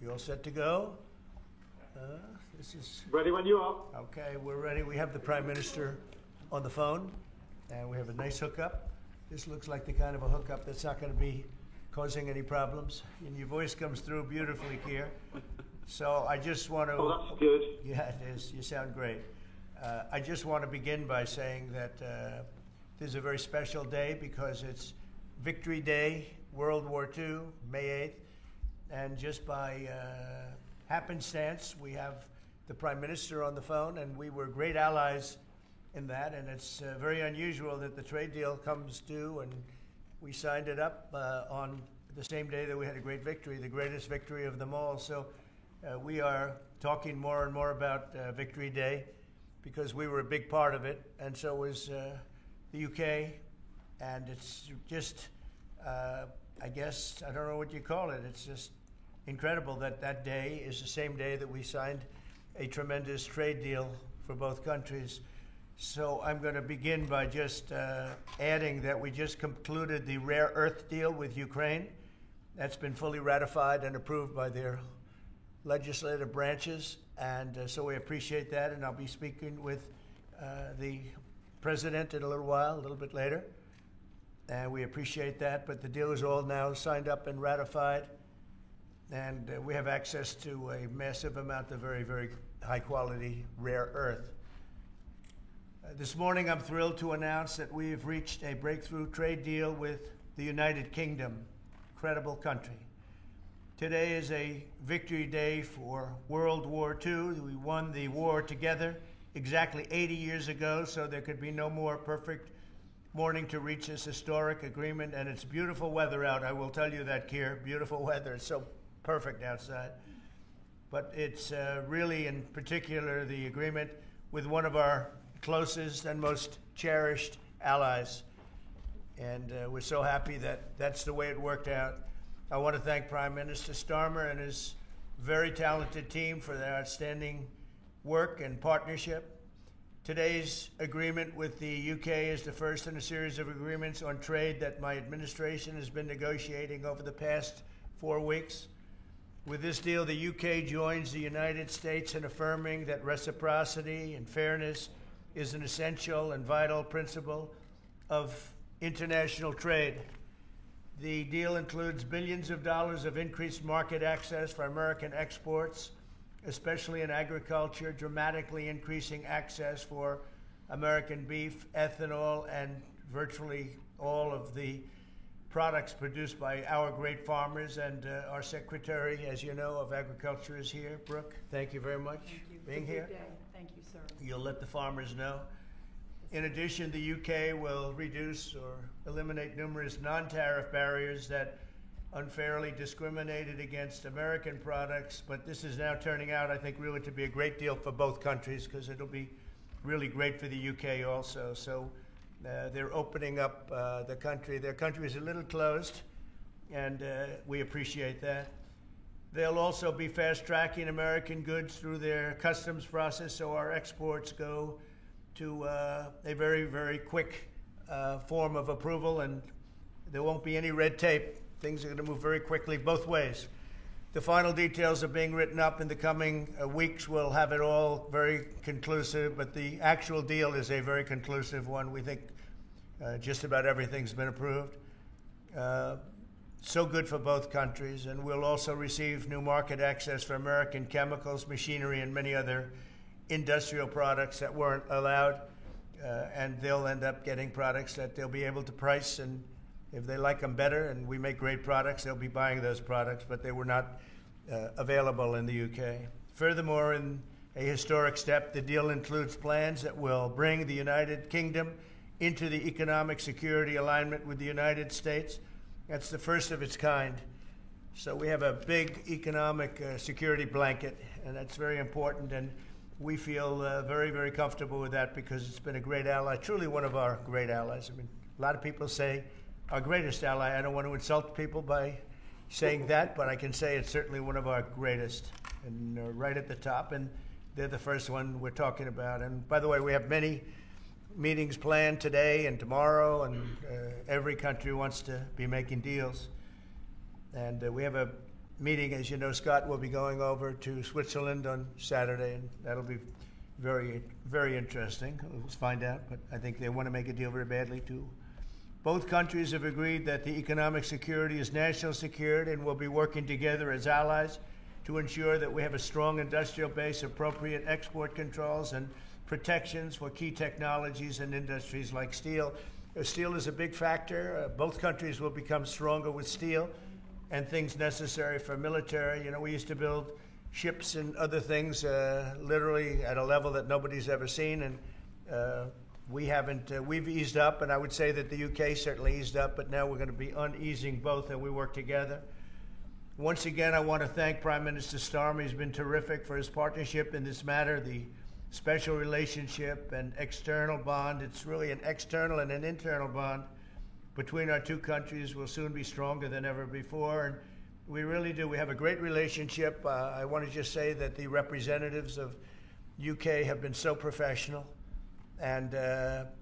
You all set to go? This is Ready when you are. okay. We're ready. We have the Prime Minister on the phone, and we have a nice hookup. This looks like the kind of a hookup that's not going to be causing any problems. And your voice comes through beautifully here. So I just want to. Oh, that's good. Yeah, it is. You sound great. I just want to begin by saying that this is a very special day because it's Victory Day, World War II, May 8th. And just by happenstance, we have the Prime Minister on the phone, and we were great allies in that. And it's very unusual that the trade deal comes due, and we signed it up on the same day that we had a great victory, the greatest victory of them all. So we are talking more and more about Victory Day because we were a big part of it, and so was the UK. And it's just, I guess, I don't know what you call it. It's just incredible that that day is the same day that we signed a tremendous trade deal for both countries. So I'm going to begin by just adding that we just concluded the rare earth deal with Ukraine. That's been fully ratified and approved by their legislative branches, and so we appreciate that. And I'll be speaking with the president in a little while, a little bit later, and we appreciate that. But the deal is all now signed up and ratified, and we have access to a massive amount of very, very high-quality rare earth. This morning, I'm thrilled to announce that we've reached a breakthrough trade deal with the United Kingdom, incredible country. Today is a victory day for World War II. We won the war together exactly 80 years ago, so there could be no more perfect morning to reach this historic agreement. And it's beautiful weather out. I will tell you that, Keir. Beautiful weather. It's so perfect outside. But it's really, in particular, the agreement with one of our closest and most cherished allies. And we're so happy that that's the way it worked out. I want to thank Prime Minister Starmer and his very talented team for their outstanding work and partnership. Today's agreement with the UK is the first in a series of agreements on trade that my administration has been negotiating over the past 4 weeks. With this deal, the UK joins the United States in affirming that reciprocity and fairness is an essential and vital principle of international trade. The deal includes billions of dollars of increased market access for American exports, especially in agriculture, dramatically increasing access for American beef, ethanol, and virtually all of the products produced by our great farmers. And our Secretary, as you know, of Agriculture is here. Brooke, thank you very much for being here. Thank you, sir. You'll let the farmers know. In addition, the UK will reduce or eliminate numerous non-tariff barriers that unfairly discriminated against American products. But this is now turning out, I think, really to be a great deal for both countries because it'll be really great for the UK also. So they're opening up the country. Their country is a little closed, and we appreciate that. They'll also be fast-tracking American goods through their customs process, so our exports go to a very, very quick form of approval, and there won't be any red tape. Things are going to move very quickly both ways. The final details are being written up in the coming weeks. We'll have it all very conclusive, but the actual deal is a very conclusive one. We think just about everything's been approved. So good for both countries, and we'll also receive new market access for American chemicals, machinery, and many other industrial products that weren't allowed, and they'll end up getting products that they'll be able to price, and if they like them better and we make great products, they'll be buying those products, but they were not available in the UK. Furthermore, in a historic step, the deal includes plans that will bring the United Kingdom into the economic security alignment with the United States. That's the first of its kind. So we have a big economic security blanket, and that's very important, and we feel very, very comfortable with that because it's been a great ally, truly one of our great allies. I mean, a lot of people say our greatest ally. I don't want to insult people by saying that, but I can say it's certainly one of our greatest, and right at the top, and they're the first one we're talking about. And by the way, we have many meetings planned today and tomorrow, and every country wants to be making deals. And we have a meeting. As you know, Scott will be going over to Switzerland on Saturday, and that'll be very, very interesting. Let's find out, but I think they want to make a deal very badly, too. Both countries have agreed that the economic security is national security and will be working together as allies to ensure that we have a strong industrial base, appropriate export controls, and protections for key technologies and industries like steel. Steel is a big factor. Both countries will become stronger with steel and things necessary for military. You know, we used to build ships and other things literally at a level that nobody's ever seen, and we've eased up, and I would say that the UK certainly eased up, but now we're going to be uneasing both, and we work together. Once again, I want to thank Prime Minister Starmer. He's been terrific for his partnership in this matter. The special relationship and external bond, it's really an external and an internal bond between our two countries will soon be stronger than ever before, and we really do. We have a great relationship. I want to just say that the representatives of UK have been so professional, and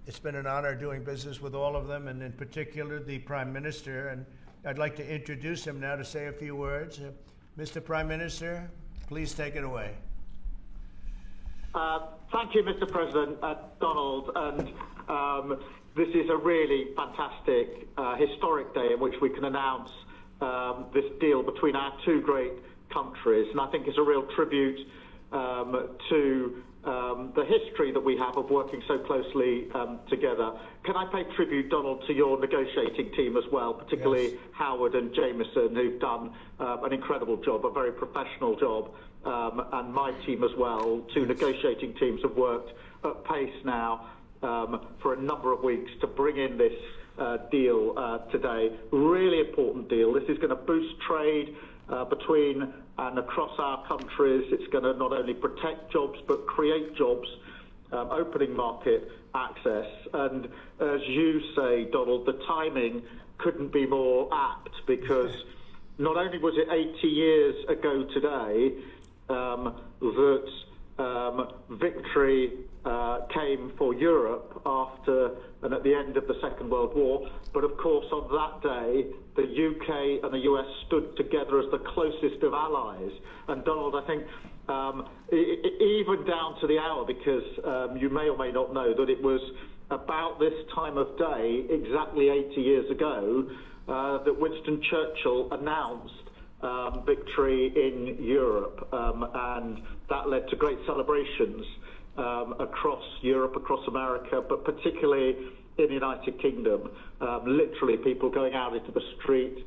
it's been an honor doing business with all of them, and in particular the Prime Minister. And I'd like to introduce him now to say a few words. Mr. Prime Minister, please take it away. Thank you, Mr. President, Donald. And this is a really fantastic, historic day in which we can announce this deal between our two great countries. And I think it's a real tribute to the history that we have of working so closely together. Can I pay tribute, Donald, to your negotiating team as well, particularly yes. Howard and Jameson, who've done an incredible job, a very professional job, and my team as well. Two negotiating teams have worked at pace now for a number of weeks to bring in this deal today. Really important deal. This is going to boost trade between and across our countries. It's going to not only protect jobs but create jobs, opening market access. And as you say, Donald, the timing couldn't be more apt, because not only was it 80 years ago today that victory came for Europe after and at the end of the Second World War, but of course on that day the UK and the US stood together as the closest of allies. And Donald, I think even down to the hour, because you may or may not know that it was about this time of day, exactly 80 years ago, that Winston Churchill announced victory in Europe, and that led to great celebrations across Europe, across America, but particularly in the United Kingdom. Literally people going out into the street,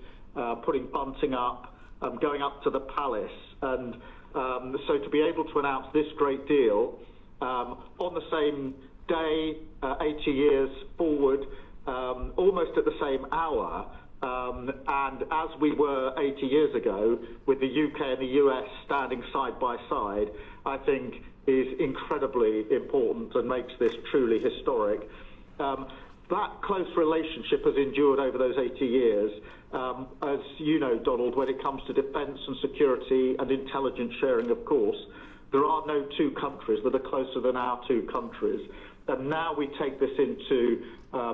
putting bunting up, going up to the palace. And so to be able to announce this great deal on the same day, 80 years forward, almost at the same hour, and as we were 80 years ago, with the UK and the US standing side by side, I think is incredibly important and makes this truly historic. That close relationship has endured over those 80 years. As you know, Donald, when it comes to defence and security and intelligence sharing, of course, there are no two countries that are closer than our two countries. And now we take this into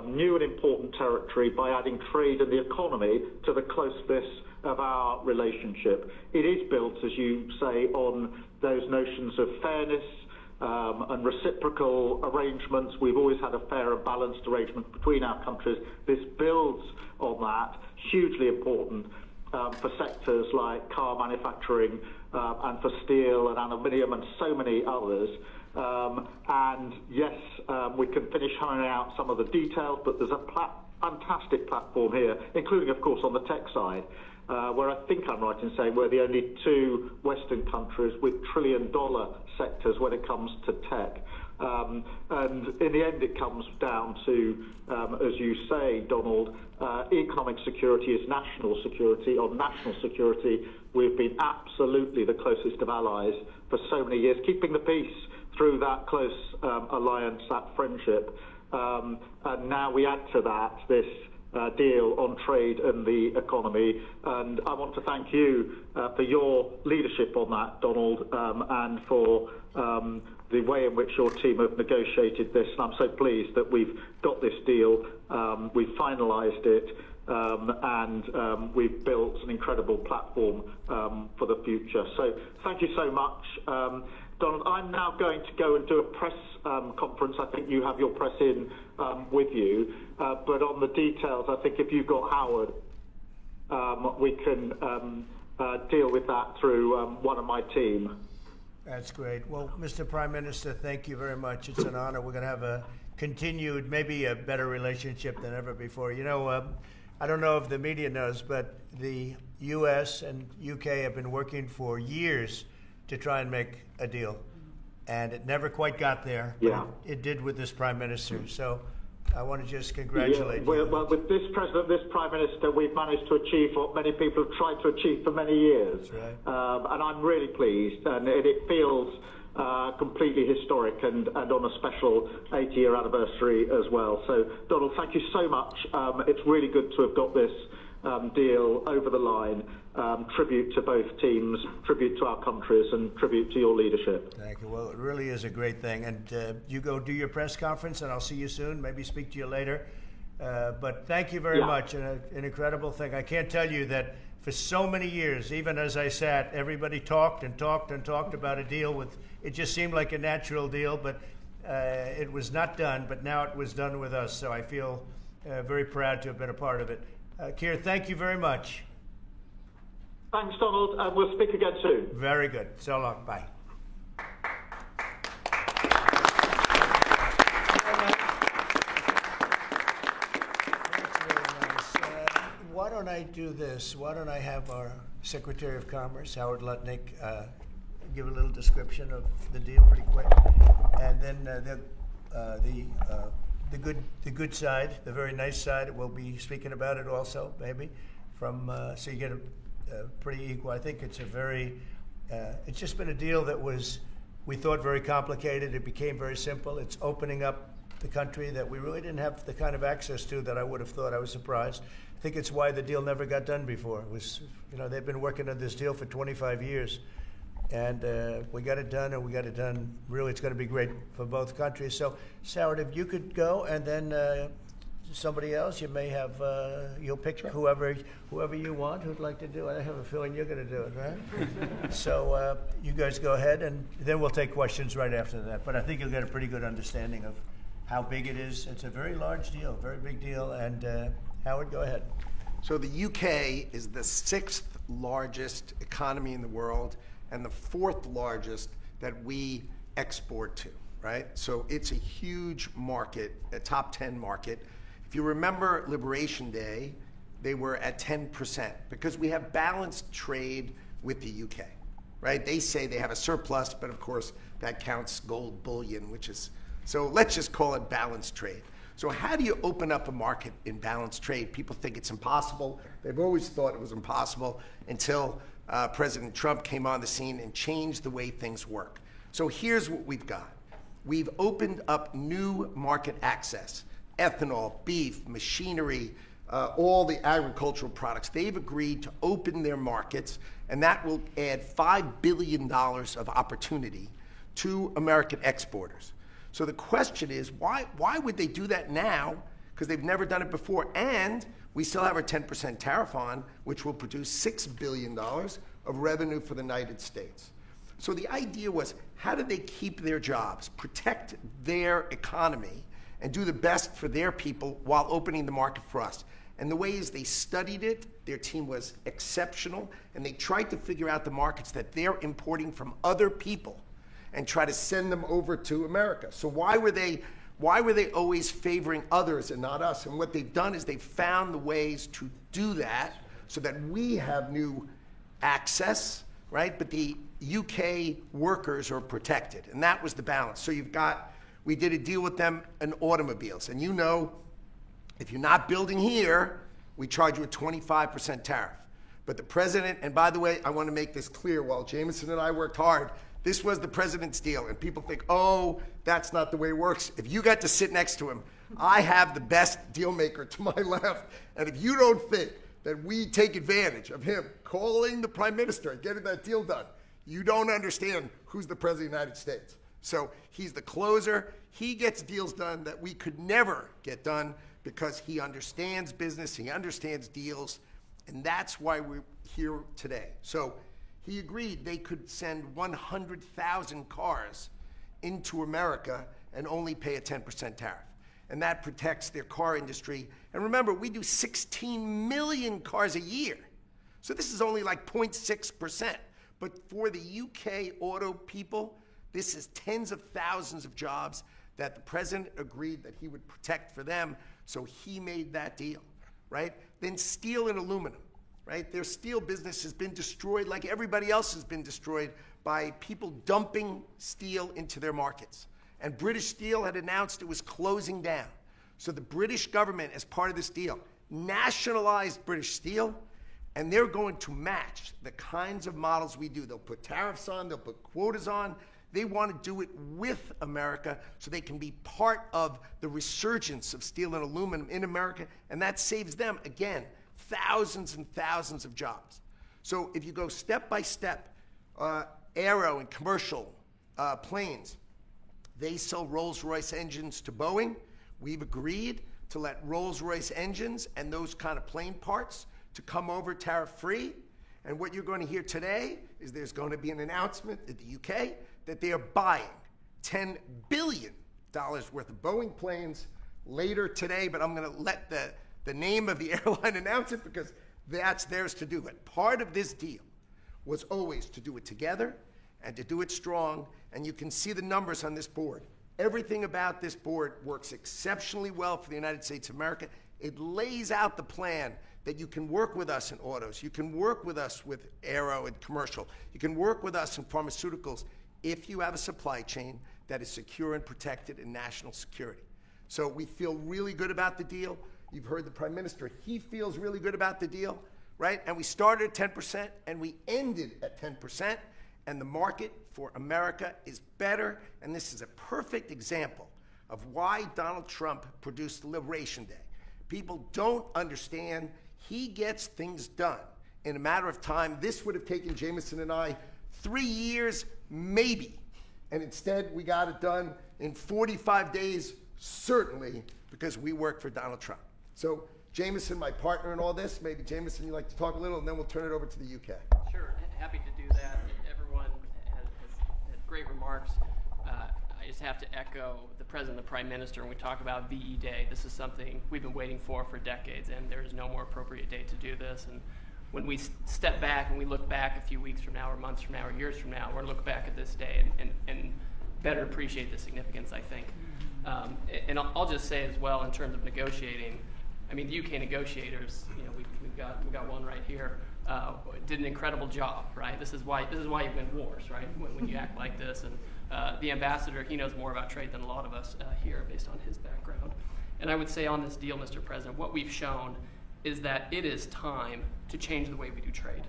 new and important territory by adding trade and the economy to the closeness of our relationship. It is built, as you say, on those notions of fairness and reciprocal arrangements. We've always had a fair and balanced arrangement between our countries. This builds on that, hugely important for sectors like car manufacturing and for steel and aluminium and so many others. And yes, we can finish hammering out some of the details, but there's a fantastic platform here, including, of course, on the tech side, where I think I'm right in saying we're the only two Western countries with trillion-dollar sectors when it comes to tech. And in the end, it comes down to, as you say, Donald, economic security is national security. On national security, we've been absolutely the closest of allies for so many years, keeping the peace through that close alliance, that friendship. And now we add to that this deal on trade and the economy. And I want to thank you for your leadership on that, Donald, and for the way in which your team have negotiated this. And I'm so pleased that we've got this deal, we've finalised it, and we've built an incredible platform for the future. So thank you so much. Donald, I'm now going to go and do a press conference. I think you have your press in with you, but on the details, I think if you've got Howard, we can deal with that through one of my team. That's great. Well, Mr. Prime Minister, thank you very much. It's an honor. We're going to have a continued, maybe a better relationship than ever before. You know, I don't know if the media knows, but the U.S. and U.K. have been working for years to try and make a deal, and it never quite got there. Yeah. It did with this Prime Minister. So I want to just congratulate you. Well, with this President, this Prime Minister, we've managed to achieve what many people have tried to achieve for many years. That's right. And I'm really pleased, and it feels completely historic and on a special 80-year anniversary as well. So, Donald, thank you so much. It's really good to have got this deal over the line. Tribute to both teams, tribute to our countries, and tribute to your leadership. Thank you. Well, it really is a great thing. And you go do your press conference, and I'll see you soon. Maybe speak to you later. But thank you very much. An incredible thing. I can't tell you that for so many years, even as I sat, everybody talked and talked and talked about a deal with, it just seemed like a natural deal, but it was not done. But now it was done with us. So I feel very proud to have been a part of it. Keir, thank you very much. Thanks, Donald, and we'll speak again soon. Very good. So long. Bye. That's very nice. Why don't I do this? Why don't I have our Secretary of Commerce, Howard Lutnick, give a little description of the deal pretty quick, and then the good side, the very nice side, we'll be speaking about it also, maybe, from so you get a pretty equal. I think it's a very, it's just been a deal that was, we thought, very complicated. It became very simple. It's opening up the country that we really didn't have the kind of access to that I would have thought. I was surprised. I think it's why the deal never got done before. It was, you know, they've been working on this deal for 25 years. And we got it done, and we got it done. Really, it's going to be great for both countries. So, Howard, if you could go, and then somebody else, you may have, you'll pick whoever you want who'd like to do it. I have a feeling you're going to do it, right? So you guys go ahead, and then we'll take questions right after that. But I think you'll get a pretty good understanding of how big it is. It's a very large deal, very big deal. And Howard, go ahead. So the UK is the 6th largest economy in the world and the 4th largest that we export to, right? So it's a huge market, a top 10 market. If you remember Liberation Day, they were at 10% because we have balanced trade with the UK, right? They say they have a surplus, but of course that counts gold bullion, which is, so let's just call it balanced trade. So how do you open up a market in balanced trade? People think it's impossible. They've always thought it was impossible until President Trump came on the scene and changed the way things work. So here's what we've got. We've opened up new market access, ethanol, beef, machinery, all the agricultural products. They've agreed to open their markets, and that will add $5 billion of opportunity to American exporters. So the question is, why would they do that now? Because they've never done it before, and we still have our 10% tariff on, which will produce $6 billion of revenue for the United States. So the idea was, how do they keep their jobs, protect their economy, and do the best for their people while opening the market for us? And the way is they studied it, their team was exceptional, and they tried to figure out the markets that they're importing from other people and try to send them over to America. So why were they always favoring others and not us? And what they've done is they've found the ways to do that so that we have new access, right? But the UK workers are protected, and that was the balance. So we did a deal with them in automobiles, and you know, if you're not building here, we charge you a 25% tariff. But the president, and by the way, I want to make this clear, while Jameson and I worked hard, this was the president's deal, and people think, oh, that's not the way it works. If you got to sit next to him, I have the best deal maker to my left, and if you don't think that we take advantage of him calling the prime minister and getting that deal done, you don't understand who's the president of the United States. So he's the closer. He gets deals done that we could never get done because he understands business, he understands deals, and that's why we're here today. So he agreed they could send 100,000 cars into America and only pay a 10% tariff. And that protects their car industry. And remember, we do 16 million cars a year. So this is only like 0.6%. But for the UK auto people, this is tens of thousands of jobs that the president agreed that he would protect for them. So he made that deal, right? Then steel and aluminum, right? Their steel business has been destroyed like everybody else has been destroyed by people dumping steel into their markets. And British Steel had announced it was closing down. So the British government, as part of this deal, nationalized British Steel, and they're going to match the kinds of models we do. They'll put tariffs on, they'll put quotas on. They want to do it with America so they can be part of the resurgence of steel and aluminum in America, and that saves them, again, thousands and thousands of jobs. So if you go step by step, aero and commercial planes, they sell Rolls-Royce engines to Boeing. We've agreed to let Rolls-Royce engines and those kind of plane parts to come over tariff-free. And what you're going to hear today is there's going to be an announcement at the UK that they are buying $10 billion worth of Boeing planes later today, but I'm going to let the name of the airline announce it because that's theirs to do it. Part of this deal was always to do it together and to do it strong, and you can see the numbers on this board. Everything about this board works exceptionally well for the United States of America. It lays out the plan that you can work with us in autos, you can work with us with aero and commercial, you can work with us in pharmaceuticals if you have a supply chain that is secure and protected in national security. So we feel really good about the deal. You've heard the Prime Minister, he feels really good about the deal, right? And we started at 10% and we ended at 10%, and the market for America is better, and this is a perfect example of why Donald Trump produced Liberation Day. People don't understand. He gets things done in a matter of time. This would have taken Jameson and I 3 years, maybe. And instead, we got it done in 45 days, certainly, because we work for Donald Trump. So, Jameson, my partner in all this, maybe Jameson, you'd like to talk a little, and then we'll turn it over to the UK. Sure, happy to do that. Everyone has had great remarks. I just have to echo the President and the Prime Minister when we talk about VE Day. This is something we've been waiting for decades, and there is no more appropriate day to do this. And when we step back and we look back a few weeks from now or months from now or years from now, we're going to look back at this day and better appreciate the significance, I think. And I'll just say as well, in terms of negotiating, I mean, the UK negotiators, you know, we've got one right here, did an incredible job, right? This is why you win wars, right? When you act like this. And the ambassador, he knows more about trade than a lot of us here based on his background. And I would say on this deal, Mr. President, what we've shown is that it is time to change the way we do trade.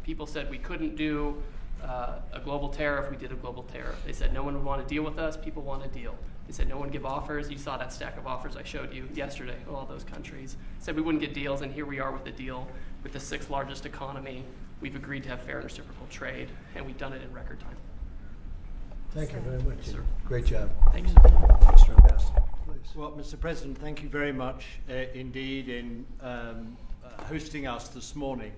People said we couldn't do a global tariff. We did a global tariff. They said no one would want to deal with us. People want a deal. They said no one give offers. You saw that stack of offers I showed you yesterday, all those countries. Said we wouldn't get deals, and here we are with a deal with the 6th largest economy. We've agreed to have fair and reciprocal trade, and we've done it in record time. Thank you very much. Yes, sir. Great job. Thank you, sir. Mr. Ambassador, please. Well, Mr. President, thank you very much indeed in hosting us this morning.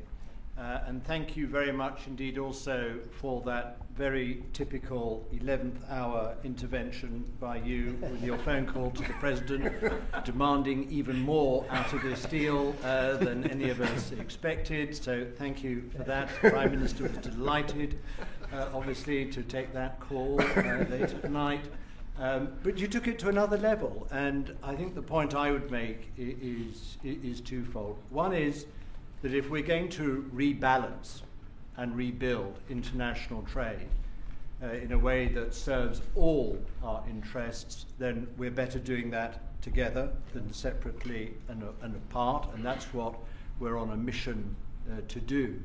And thank you very much indeed also for that very typical 11th hour intervention by you with your phone call to the President, demanding even more out of this deal than any of us expected. So thank you for that. The Prime Minister was delighted, obviously, to take that call later tonight. But you took it to another level, and I think the point I would make is twofold. One is that if we're going to rebalance and rebuild international trade in a way that serves all our interests, then we're better doing that together than separately and apart, and that's what we're on a mission to do.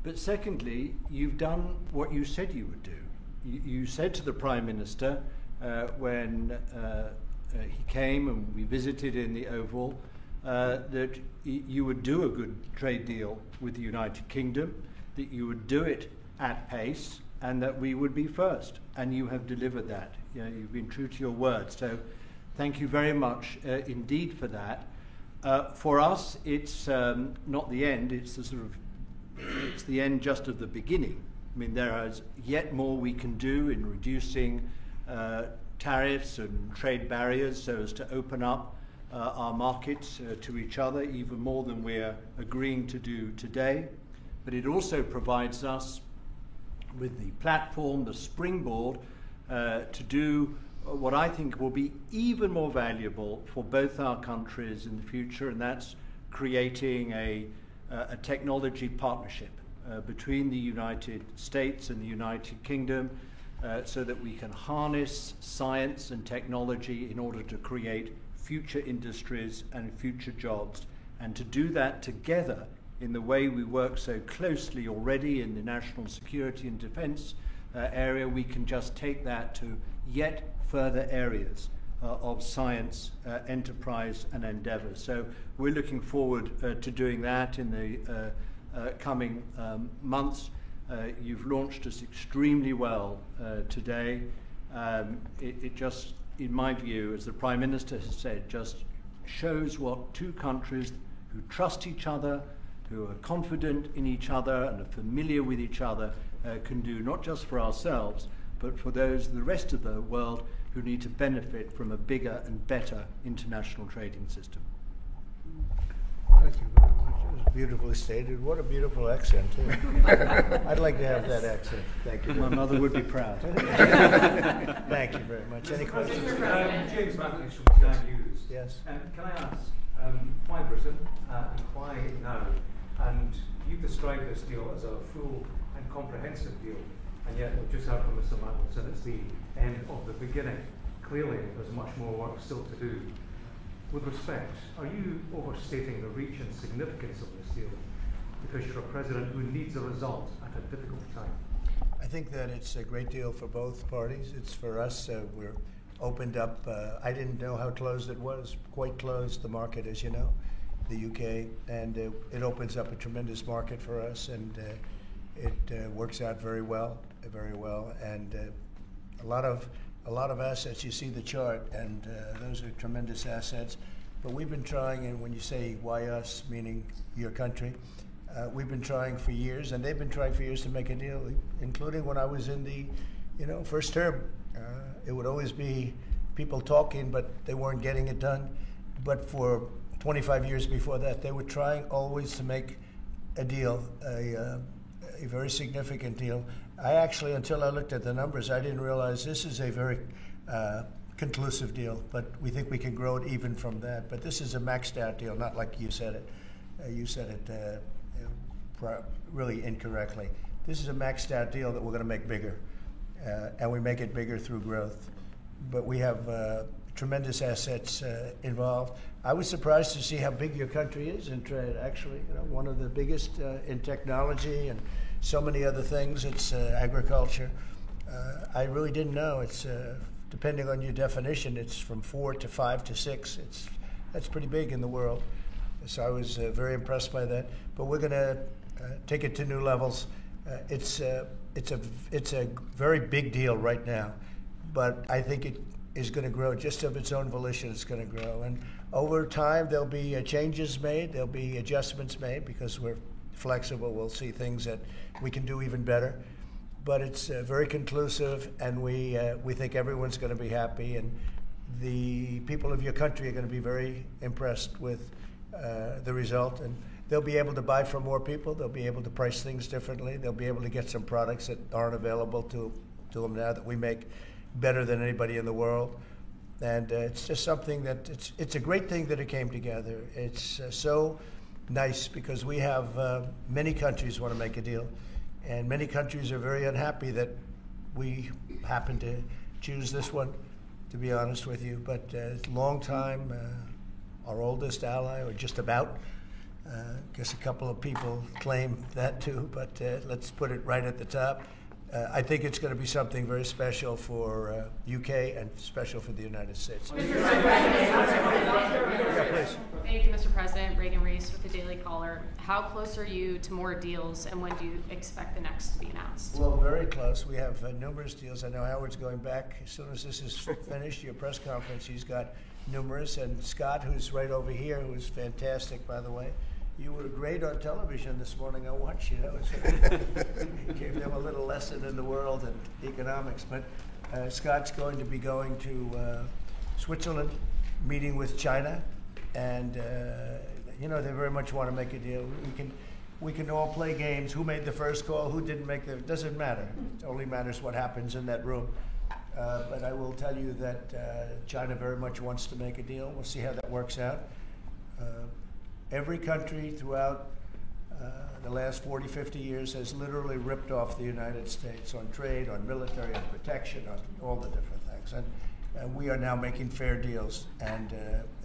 But secondly, you've done what you said you would do. You said to the Prime Minister when he came and we visited in the Oval that you would do a good trade deal with the United Kingdom, that you would do it at pace, and that we would be first. And you have delivered that. You know, you've been true to your word. So Thank you very much indeed for that. For us, it's not the end. It's the end just of the beginning. I mean, there is yet more we can do in reducing tariffs and trade barriers so as to open up our markets to each other even more than we're agreeing to do today. But it also provides us with the platform, the springboard, to do what I think will be even more valuable for both our countries in the future, and that's creating a technology partnership between the United States and the United Kingdom so that we can harness science and technology in order to create future industries and future jobs, and to do that together in the way we work so closely already in the national security and defense area. We can just take that to yet further areas of science, enterprise and endeavor. So we're looking forward to doing that in the coming months. You've launched us extremely well today. It just, in my view, as the Prime Minister has said, just shows what two countries who trust each other, who are confident in each other and are familiar with each other can do, not just for ourselves, but for those, the rest of the world, who need to benefit from a bigger and better international trading system. Thank you very much. It was beautifully stated. What a beautiful accent, too. I'd like to have that accent. Thank you. My mother would be proud. Thank you very much. Any questions? James Matthews from CBN News. Yes. Can I ask, why Britain and why now? And you've described this deal as a full and comprehensive deal, and yet we've just heard from Mr. Mandelson, it's the end of the beginning. Clearly, there's much more work still to do. With respect, are you overstating the reach and significance of this deal because you're a president who needs a result at a difficult time? I think that it's a great deal for both parties. It's for us. We're opened up. I didn't know how closed it was. Quite closed, the market, as you know, the UK, and it opens up a tremendous market for us, and it works out very well, and a lot of assets. You see the chart, and those are tremendous assets. But we've been trying, and when you say why us, meaning your country, we've been trying for years, and they've been trying for years to make a deal, including when I was in the, first term. It would always be people talking, but they weren't getting it done. But for 25 years before that, they were trying always to make a deal, a very significant deal. I actually, until I looked at the numbers, I didn't realize this is a very conclusive deal, but we think we can grow it even from that. But this is a maxed out deal, not like you said it. You said it really incorrectly. This is a maxed out deal that we're going to make bigger, and we make it bigger through growth. But we have tremendous assets involved. I was surprised to see how big your country is in trade, actually. One of the biggest in technology and so many other things. It's agriculture. I really didn't know. It's depending on your definition, it's from 4 to 5 to 6. That's pretty big in the world. So I was very impressed by that. But we're going to take it to new levels. It's a very big deal right now, but I think it is going to grow just of its own volition. It's going to grow, and over time there'll be changes made. There'll be adjustments made because we're flexible. We'll see things that we can do even better. But it's very conclusive, and we think everyone's going to be happy, and the people of your country are going to be very impressed with the result, and they'll be able to buy from more people. They'll be able to price things differently. They'll be able to get some products that aren't available to them now that we make better than anybody in the world. And it's just something that it's a great thing that it came together. It's so nice because we have many countries want to make a deal, and many countries are very unhappy that we happen to choose this one, to be honest with you. But it's a long time, our oldest ally, or just about. I guess a couple of people claim that too, but let's put it right at the top. I think it's going to be something very special for UK and special for the United States. Yeah, please. Thank you, Mr. President. Reagan Reese with the Daily Caller. How close are you to more deals, and when do you expect the next to be announced? Well, very close. We have numerous deals. I know Howard's going back. As soon as this is finished, your press conference, he's got numerous. And Scott, who's right over here, who's fantastic, by the way. You were great on television this morning. I watched you. You gave them a little lesson in the world and economics. But Scott's going to be going to Switzerland, meeting with China, and they very much want to make a deal. We can all play games. Who made the first call? Who didn't make the? It doesn't matter. It only matters what happens in that room. But I will tell you that China very much wants to make a deal. We'll see how that works out. Every country throughout the last 40, 50 years has literally ripped off the United States on trade, on military, on protection, on all the different things. And we are now making fair deals. And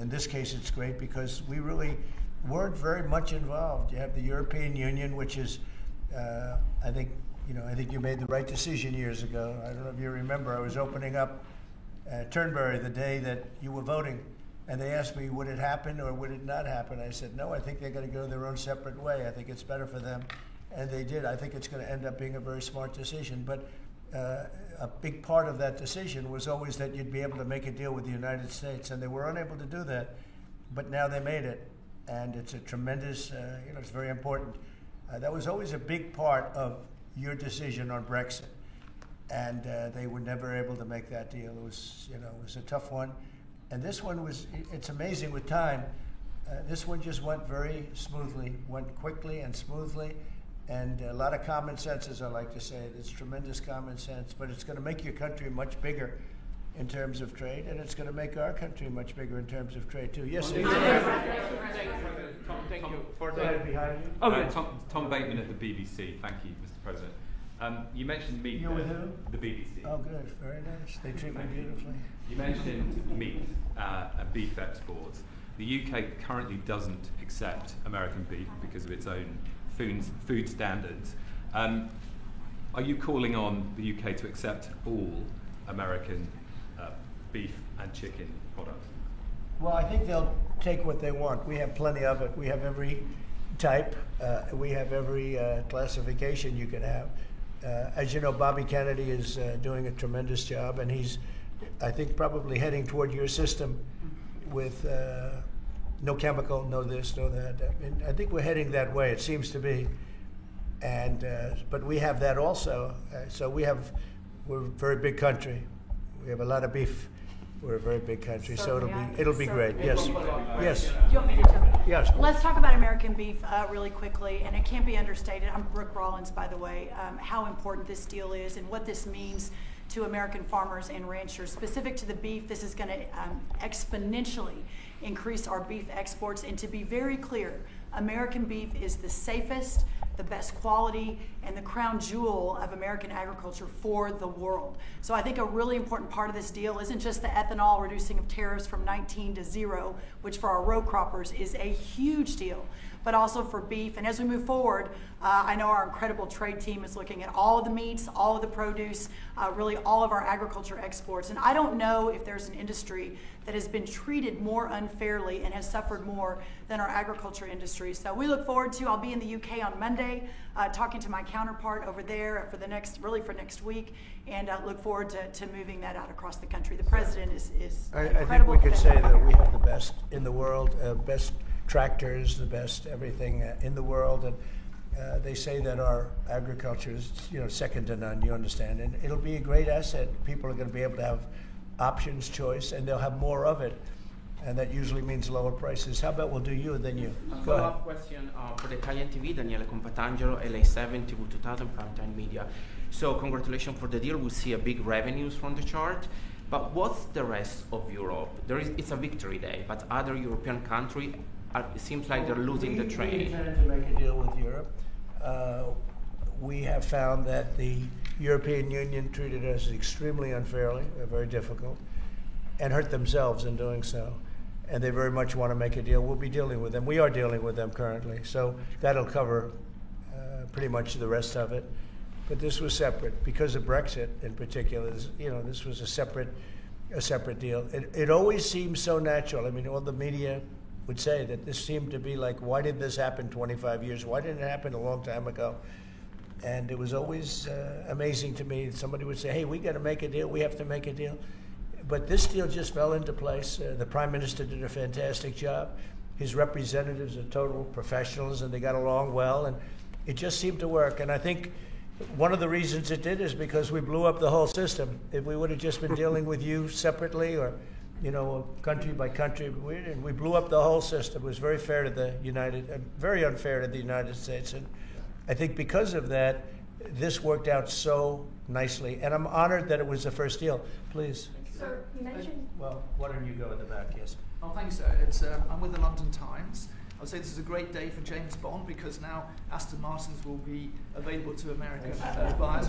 in this case, it's great because we really weren't very much involved. You have the European Union, which is, I think you made the right decision years ago. I don't know if you remember, I was opening up Turnberry the day that you were voting. And they asked me, would it happen or would it not happen? I said, no, I think they're going to go their own separate way. I think it's better for them. And they did. I think it's going to end up being a very smart decision. But a big part of that decision was always that you'd be able to make a deal with the United States. And they were unable to do that. But now they made it. And it's a tremendous, it's very important. That was always a big part of your decision on Brexit. And they were never able to make that deal. It was a tough one. And this one it's amazing with time. This one just went very smoothly, went quickly and smoothly, and a lot of common sense, as I like to say. It's tremendous common sense, but it's going to make your country much bigger in terms of trade, and it's going to make our country much bigger in terms of trade, too. Yes, Thank you. For behind you. Tom Bateman at the BBC. Thank you, Mr. President. You mentioned meat. You with who? The BBC. Oh, good. Very nice. They treat me beautifully. You mentioned meat and beef exports. The UK currently doesn't accept American beef because of its own food standards. Are you calling on the UK to accept all American beef and chicken products? Well, I think they'll take what they want. We have plenty of it. We have every type. We have every classification you can have. As you know, Bobby Kennedy is doing a tremendous job, and he's, I think, probably heading toward your system with no chemical, no this, no that. I think we're heading that way, it seems to be. And but we have that also. So we're a very big country. We have a lot of beef. We're a very big country, so it'll be great. Yes, yes. You want me to jump in? Yes. Let's talk about American beef really quickly, and it can't be understated. I'm Brooke Rollins, by the way. How important this deal is and what this means to American farmers and ranchers. Specific to the beef, this is going to exponentially increase our beef exports. And to be very clear, American beef is the safest, the best quality, and the crown jewel of American agriculture for the world. So I think a really important part of this deal isn't just the ethanol reducing of tariffs from 19 to 0, which for our row croppers is a huge deal, but also for beef. And as we move forward, I know our incredible trade team is looking at all of the meats, all of the produce, really all of our agriculture exports. And I don't know if there's an industry that has been treated more unfairly and has suffered more than our agriculture industry. So we look forward to, I'll be in the UK on Monday, talking to my counterpart over there for next week, and look forward to moving that out across the country. The president is incredible. I think we could say that we have the best in the world, best tractors, the best everything in the world, and they say that our agriculture is, second to none. You understand, and it'll be a great asset. People are going to be able to have options, choice, and they'll have more of it, and that usually means lower prices. How about we'll do you and then you? Go ahead. Follow-up question for the Italian TV, Daniele Compatangelo, LA7, TV 2000, Primetime Media. So congratulations for the deal. We'll see a big revenues from the chart. But what's the rest of Europe? It's a victory day, but other European countries, it seems like they're losing the train. We intended to make a deal with Europe. We have found that the European Union treated us extremely unfairly, very difficult, and hurt themselves in doing so. And they very much want to make a deal. We'll be dealing with them. We are dealing with them currently. So that'll cover pretty much the rest of it. But this was separate because of Brexit in particular. This was a separate deal. It always seems so natural. I mean, all the media would say that this seemed to be like, why did this happen 25 years? Why didn't it happen a long time ago? And it was always amazing to me. Somebody would say, hey, we got to make a deal. We have to make a deal. But this deal just fell into place. The Prime Minister did a fantastic job. His representatives are total professionals, and they got along well, and it just seemed to work. And I think one of the reasons it did is because we blew up the whole system. If we would have just been dealing with you separately, or country by country, we blew up the whole system. It was very fair to the very unfair to the United States. And I think because of that, this worked out so nicely. And I'm honored that it was the first deal. Please. Sir, you mentioned... Well, why don't you go in the back, yes. Oh, thank you, sir. I'm with the London Times. I would say this is a great day for James Bond because now Aston Martins will be available to American buyers. But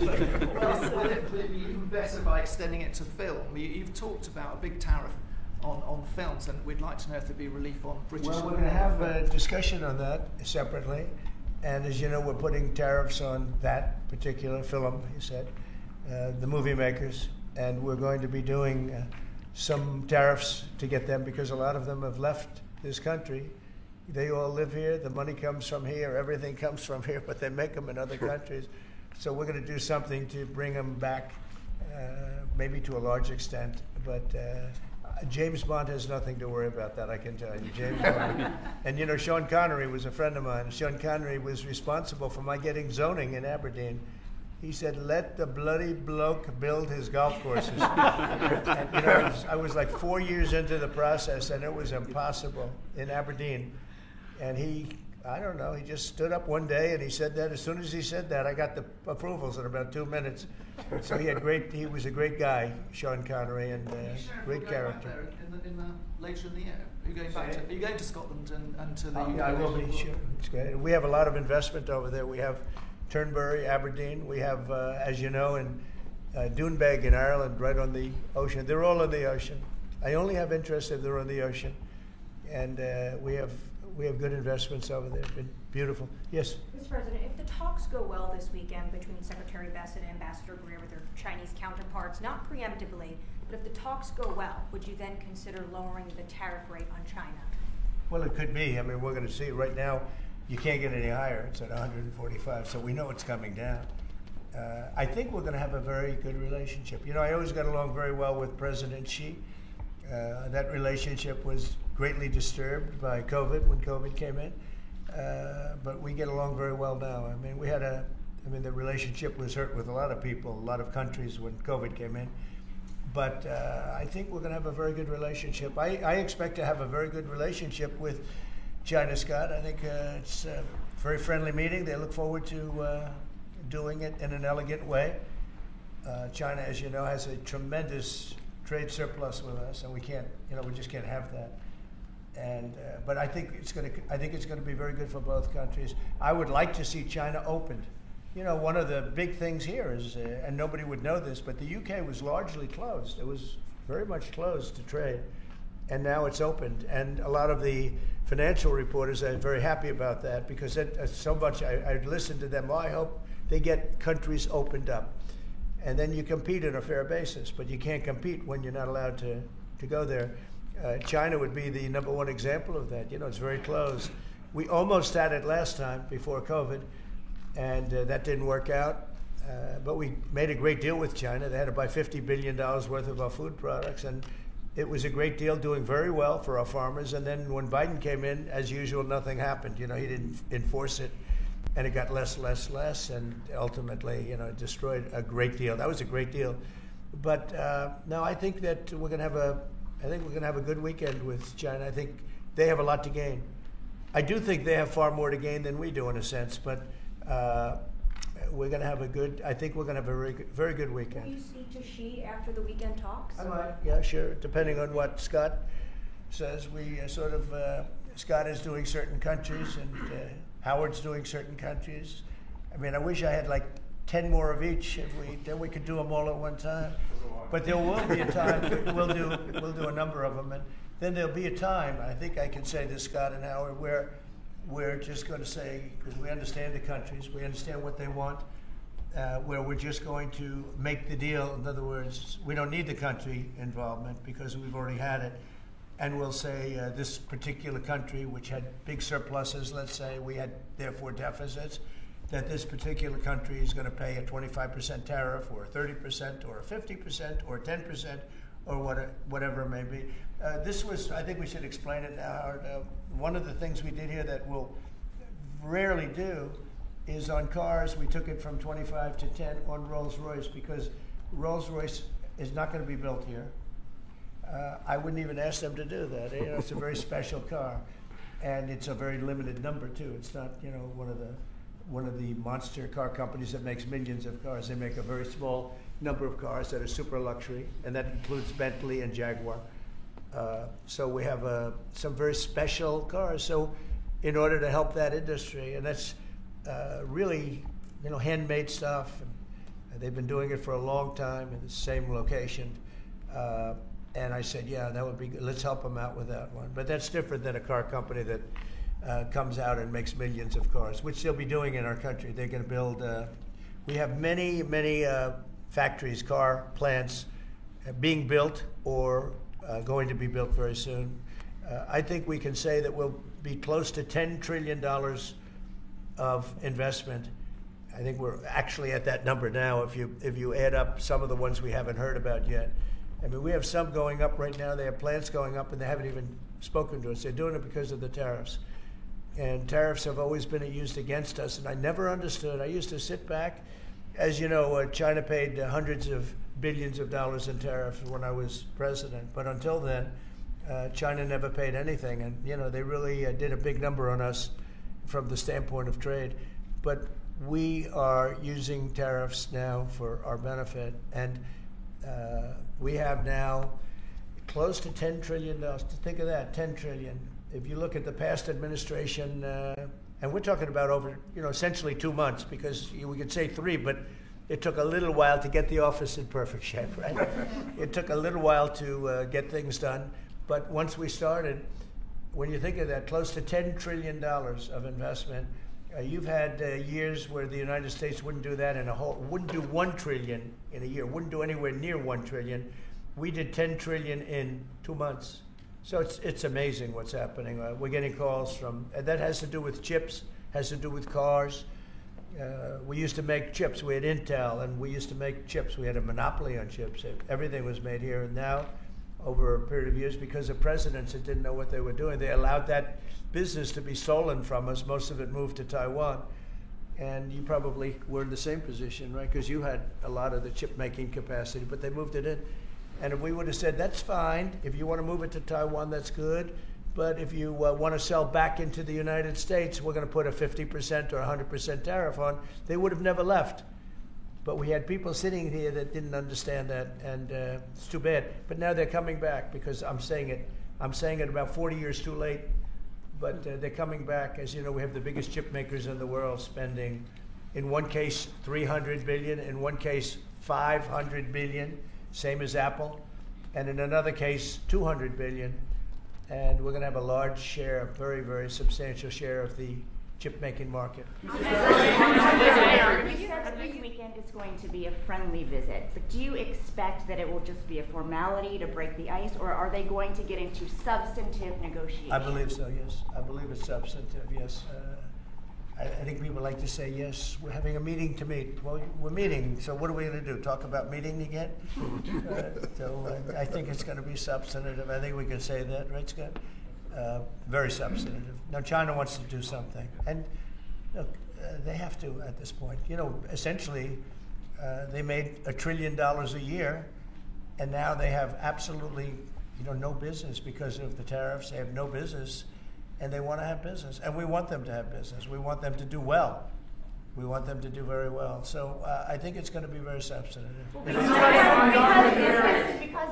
will it be even better by extending it to film? You've talked about a big tariff on films, and we'd like to know if there'd be relief on British. Well, we're going to have a discussion on that separately. And as you know, we're putting tariffs on that particular film, you said, the movie makers. And we're going to be doing some tariffs to get them because a lot of them have left this country. They all live here. The money comes from here. Everything comes from here, but they make them in other countries. So we're going to do something to bring them back, maybe to a large extent. But James Bond has nothing to worry about that, I can tell you. James Bond. And Sean Connery was a friend of mine. Sean Connery was responsible for my getting zoning in Aberdeen. He said, "Let the bloody bloke build his golf courses." And, I was like 4 years into the process, and it was impossible in Aberdeen. And he just stood up one day and he said that. As soon as he said that, I got the approvals in about 2 minutes. So he was a great guy, Sean Connery, and great character. Later in the year, are you going to Scotland and to the UK? I will be, sure. It's great. We have a lot of investment over there. We have Turnberry, Aberdeen. We have, as you know, in Doonbeg in Ireland, right on the ocean. They're all on the ocean. I only have interest if they're on the ocean. And we have good investments over there. It's been beautiful. Yes? Mr. President, if the talks go well this weekend between Secretary Bessent and Ambassador Greer with their Chinese counterparts, not preemptively, but if the talks go well, would you then consider lowering the tariff rate on China? Well, it could be. I mean, we're going to see. Right now, you can't get any higher. It's at 145, so we know it's coming down. I think we're going to have a very good relationship. I always got along very well with President Xi. That relationship was greatly disturbed by COVID when COVID came in, but we get along very well now. I mean, the relationship was hurt with a lot of people, a lot of countries when COVID came in. But I think we're going to have a very good relationship. I expect to have a very good relationship with China, Scott. I think it's a very friendly meeting. They look forward to doing it in an elegant way. China, as you know, has a tremendous trade surplus with us, and we just can't have that. And but I think it's going to be very good for both countries. I would like to see China opened. One of the big things here is, and nobody would know this, but the UK was largely closed. It was very much closed to trade, and now it's opened. And a lot of the financial reporters are very happy about that because so much. I listened to them. I hope they get countries opened up, and then you compete on a fair basis. But you can't compete when you're not allowed to go there. China would be the number one example of that. It's very closed. We almost had it last time before COVID, and that didn't work out. But we made a great deal with China. They had to buy $50 billion worth of our food products, and it was a great deal, doing very well for our farmers. And then when Biden came in, as usual, nothing happened. He didn't enforce it, and it got less, and ultimately, it destroyed a great deal. That was a great deal. But no, I think that we're going to have a good weekend with China. I think they have a lot to gain. I do think they have far more to gain than we do in a sense, but we're going to have I think we're going to have a very, very good weekend. Will you speak to Xi after the weekend talks? I might, yeah, sure, depending on what Scott says. We Scott is doing certain countries, and Howard's doing certain countries. I mean, I wish I had like 10 more of each. Then we could do them all at one time. But there will be a time. We'll do a number of them, and then there'll be a time. I think I can say this, Scott and Howard, where we're just going to say, because we understand the countries, we understand what they want, where we're just going to make the deal. In other words, we don't need the country involvement because we've already had it. And we'll say this particular country, which had big surpluses, let's say, we had therefore deficits, that this particular country is going to pay a 25% tariff or a 30% or a 50% or 10% or whatever it may be. This was, I think we should explain it now, Howard. One of the things we did here that we'll rarely do is on cars, we took it from 25 to 10 on Rolls-Royce, because Rolls-Royce is not going to be built here. I wouldn't even ask them to do that. You know, it's a very special car, and it's a very limited number too. It's not, you know, one of the monster car companies that makes millions of cars. They make a very small number of cars that are super luxury, and that includes Bentley and Jaguar. So we have some very special cars. So in order to help that industry, and that's really, you know, handmade stuff. And they've been doing it for a long time in the same location. And I said, yeah, that would be good. Let's help them out with that one. But that's different than a car company that comes out and makes millions of cars, which they'll be doing in our country. They're going to build, we have many factories, car plants being built or going to be built very soon. I think we can say that we'll be close to $10 trillion of investment. I think we're actually at that number now if you add up some of the ones we haven't heard about yet. I mean, we have some going up right now. They have plants going up, and they haven't even spoken to us. They're doing it because of the tariffs. And tariffs have always been used against us, and I never understood. I used to sit back. As you know, China paid hundreds of billions of dollars in tariffs when I was president. But until then, China never paid anything. And, you know, they really did a big number on us from the standpoint of trade. But we are using tariffs now for our benefit. And we have now close to $10 trillion. Think of that, $10 trillion. If you look at the past administration, and we're talking about over, you know, essentially 2 months, because we could say 3, but it took a little while to get the office in perfect shape, right? It took a little while to get things done. But once we started, when you think of that, close to $10 trillion of investment, you've had years where the United States wouldn't do that wouldn't do $1 trillion in a year, wouldn't do anywhere near $1 trillion. We did $10 trillion in 2 months. So it's amazing what's happening. We're getting calls from, and that has to do with chips, has to do with cars. We used to make chips. We had Intel, and we used to make chips. We had a monopoly on chips. Everything was made here. And now, over a period of years, because of presidents that didn't know what they were doing, they allowed that business to be stolen from us. Most of it moved to Taiwan. And you probably were in the same position, right? Because you had a lot of the chip-making capacity, but they moved it in. And if we would have said, that's fine, if you want to move it to Taiwan, that's good, but if you want to sell back into the United States, we're going to put a 50% or 100% tariff on, they would have never left. But we had people sitting here that didn't understand that, and it's too bad. But now they're coming back, because I'm saying it about 40 years too late, but they're coming back. As you know, we have the biggest chip makers in the world spending, in one case, $300 billion, in one case, $500 billion. Same as Apple, and in another case, $200 billion, and we're going to have a large share, a very, very substantial share of the chip-making market. You said that this weekend is going to be a friendly visit, but do you expect that it will just be a formality to break the ice, or are they going to get into substantive negotiations? I believe so, yes. I believe it's substantive, yes. I think people like to say, yes, we're having a meeting to meet. Well, we're meeting, so what are we going to do? Talk about meeting again? I think it's going to be substantive. I think we can say that, right, Scott? Very substantive. Now, China wants to do something. And look, they have to at this point. You know, essentially, they made $1 trillion a year, and now they have absolutely, you know, no business because of the tariffs. They have no business. And they want to have business, and we want them to have business. We want them to do well. We want them to do very well. So I think it's going to be very substantive. Because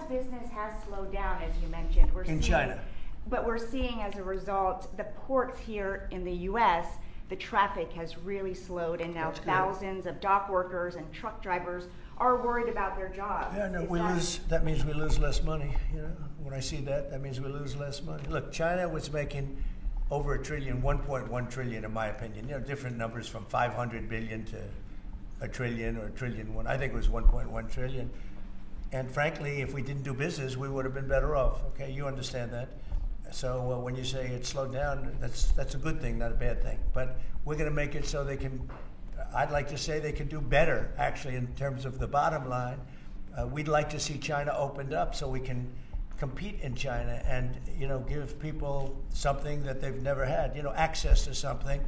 business has slowed down, as you mentioned. In China. But we're seeing, as a result, the ports here in the U.S., the traffic has really slowed, and now thousands of dock workers and truck drivers are worried about their jobs. Yeah, no, that means we lose less money. You know, when I see that means we lose less money. Look, China was making over $1 trillion, 1.1 trillion, in my opinion. You know, different numbers from 500 billion to $1 trillion or $1 trillion. I think it was 1.1 trillion. And frankly, if we didn't do business, we would have been better off. Okay, you understand that. So when you say it slowed down, that's a good thing, not a bad thing. But we're going to make it so they can. I'd like to say they can do better, actually, in terms of the bottom line. We'd like to see China opened up so we can compete in China and, give people something that they've never had, access to something.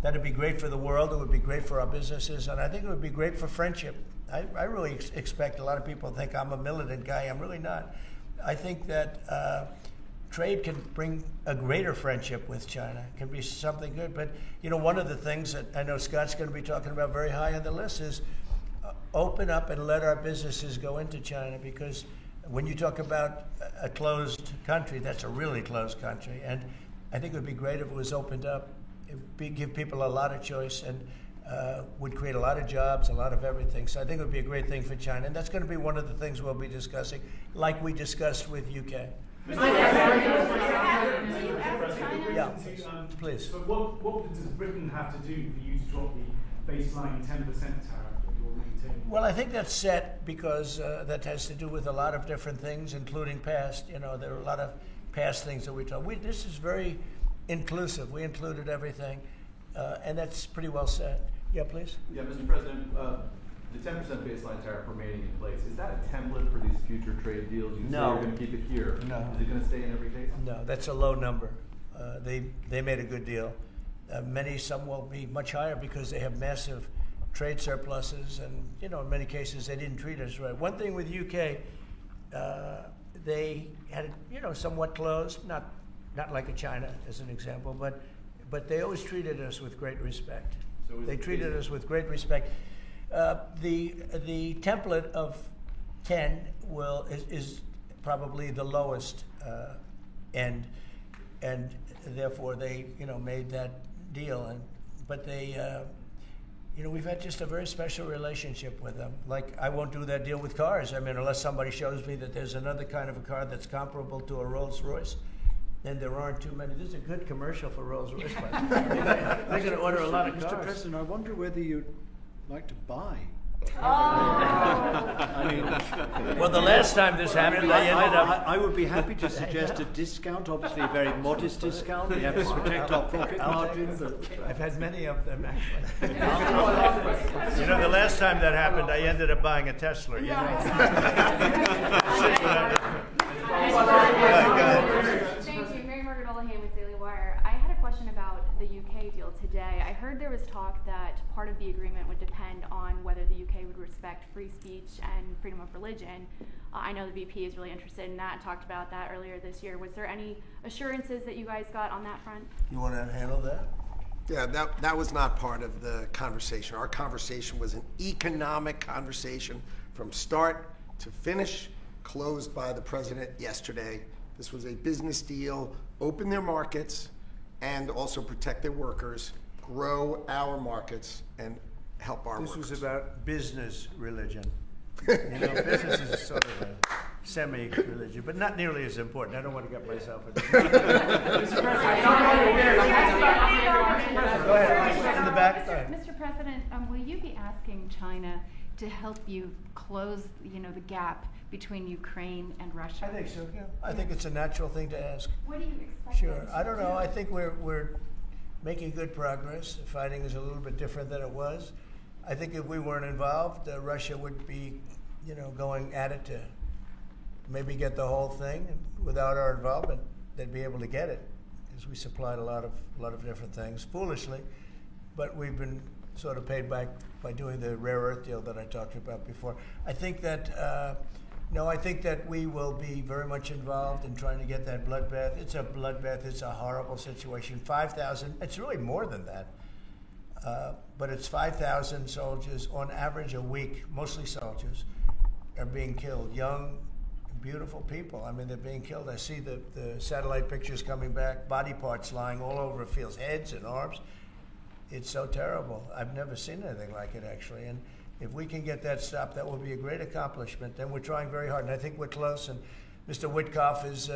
That'd be great for the world. It would be great for our businesses. And I think it would be great for friendship. I really expect a lot of people think I'm a militant guy. I'm really not. I think that trade can bring a greater friendship with China. It can be something good. But, one of the things that I know Scott's going to be talking about very high on the list is open up and let our businesses go into China, because when you talk about a closed country, that's a really closed country. And I think it would be great if it was opened up. It would give people a lot of choice and would create a lot of jobs, a lot of everything. So I think it would be a great thing for China. And that's going to be one of the things we'll be discussing, like we discussed with UK. Yeah, please. So what does Britain have to do for you to drop the baseline 10% tariff that you're maintaining? Well, I think that's set because that has to do with a lot of different things, including past. There are a lot of past things that we talk. This is very inclusive. We included everything, and that's pretty well set. Yeah, please. Yeah, Mr. President, the 10% baseline tariff remaining in place, is that a template for these future trade deals? You say you're going to keep it here. No. Is it going to stay in every case? No, that's a low number. They made a good deal. Some will be much higher because they have massive trade surpluses, and in many cases they didn't treat us right. One thing with UK, they had it somewhat closed, not like a China as an example, but they always treated us with great respect. So they treated us with great respect. The template of 10 is probably the lowest end, and therefore they made that deal. But they we've had just a very special relationship with them. Like, I won't do that deal with cars. I mean, unless somebody shows me that there's another kind of a car that's comparable to a Rolls Royce. And there aren't too many. This is a good commercial for Rolls Royce. They're going to order a lot of cars. Mr. President, I wonder whether you'd like to buy. Well, the last time this happened, I ended up. I would be happy to suggest a discount, obviously a very modest discount. We have to protect our profit margins. I've had many of them, actually. The last time that happened, I ended up buying a Tesla. Thank you. Mary Margaret Olahan with Daily Wire. I had a question about the UK deal today. I heard there was talk that part of the agreement would depend on whether the UK would respect free speech and freedom of religion. I know the VP is really interested in that and talked about that earlier this year. Was there any assurances that you guys got on that front? You want to handle that? Yeah, that was not part of the conversation. Our conversation was an economic conversation from start to finish, closed by the president yesterday. This was a business deal, open their markets, and also protect their workers, grow our markets, and help our workers. This was about business religion. Business is sort of a semi-religion, but not nearly as important. I don't want to get myself into it. Go ahead, in the back. Mr. President, will you be asking China to help you close, the gap between Ukraine and Russia? I think so. Yeah, I think it's a natural thing to ask. What do you expect? Sure. I don't know. I think we're making good progress. The fighting is a little bit different than it was. I think if we weren't involved, Russia would be, going at it to maybe get the whole thing. And without our involvement, they'd be able to get it, because we supplied a lot of different things foolishly, but we've been sort of paid back by doing the rare earth deal that I talked about before. I think that I think that we will be very much involved in trying to get that bloodbath. It's a bloodbath. It's a horrible situation. 5,000. It's really more than that. But it's 5,000 soldiers on average a week, mostly soldiers, are being killed. Young, beautiful people. I mean, they're being killed. I see the satellite pictures coming back, body parts lying all over the fields, heads and arms. It's so terrible. I've never seen anything like it, actually. And if we can get that stopped, that will be a great accomplishment. And we're trying very hard, and I think we're close. And Mr. Witkoff is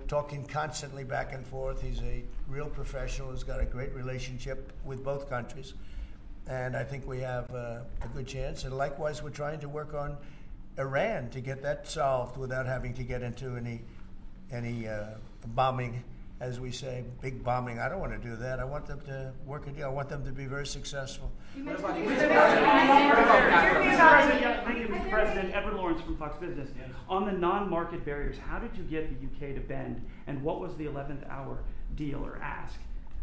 talking constantly back and forth. He's a real professional. He's got a great relationship with both countries. And I think we have a good chance. And likewise, we're trying to work on Iran to get that solved without having to get into any bombing as we say, big bombing. I don't want to do that. I want them to work a deal. I want them to be very successful. Thank you, Mr. President. Edward Lawrence from Fox Business. Yes. On the non-market barriers, how did you get the UK to bend, and what was the 11th hour deal or ask?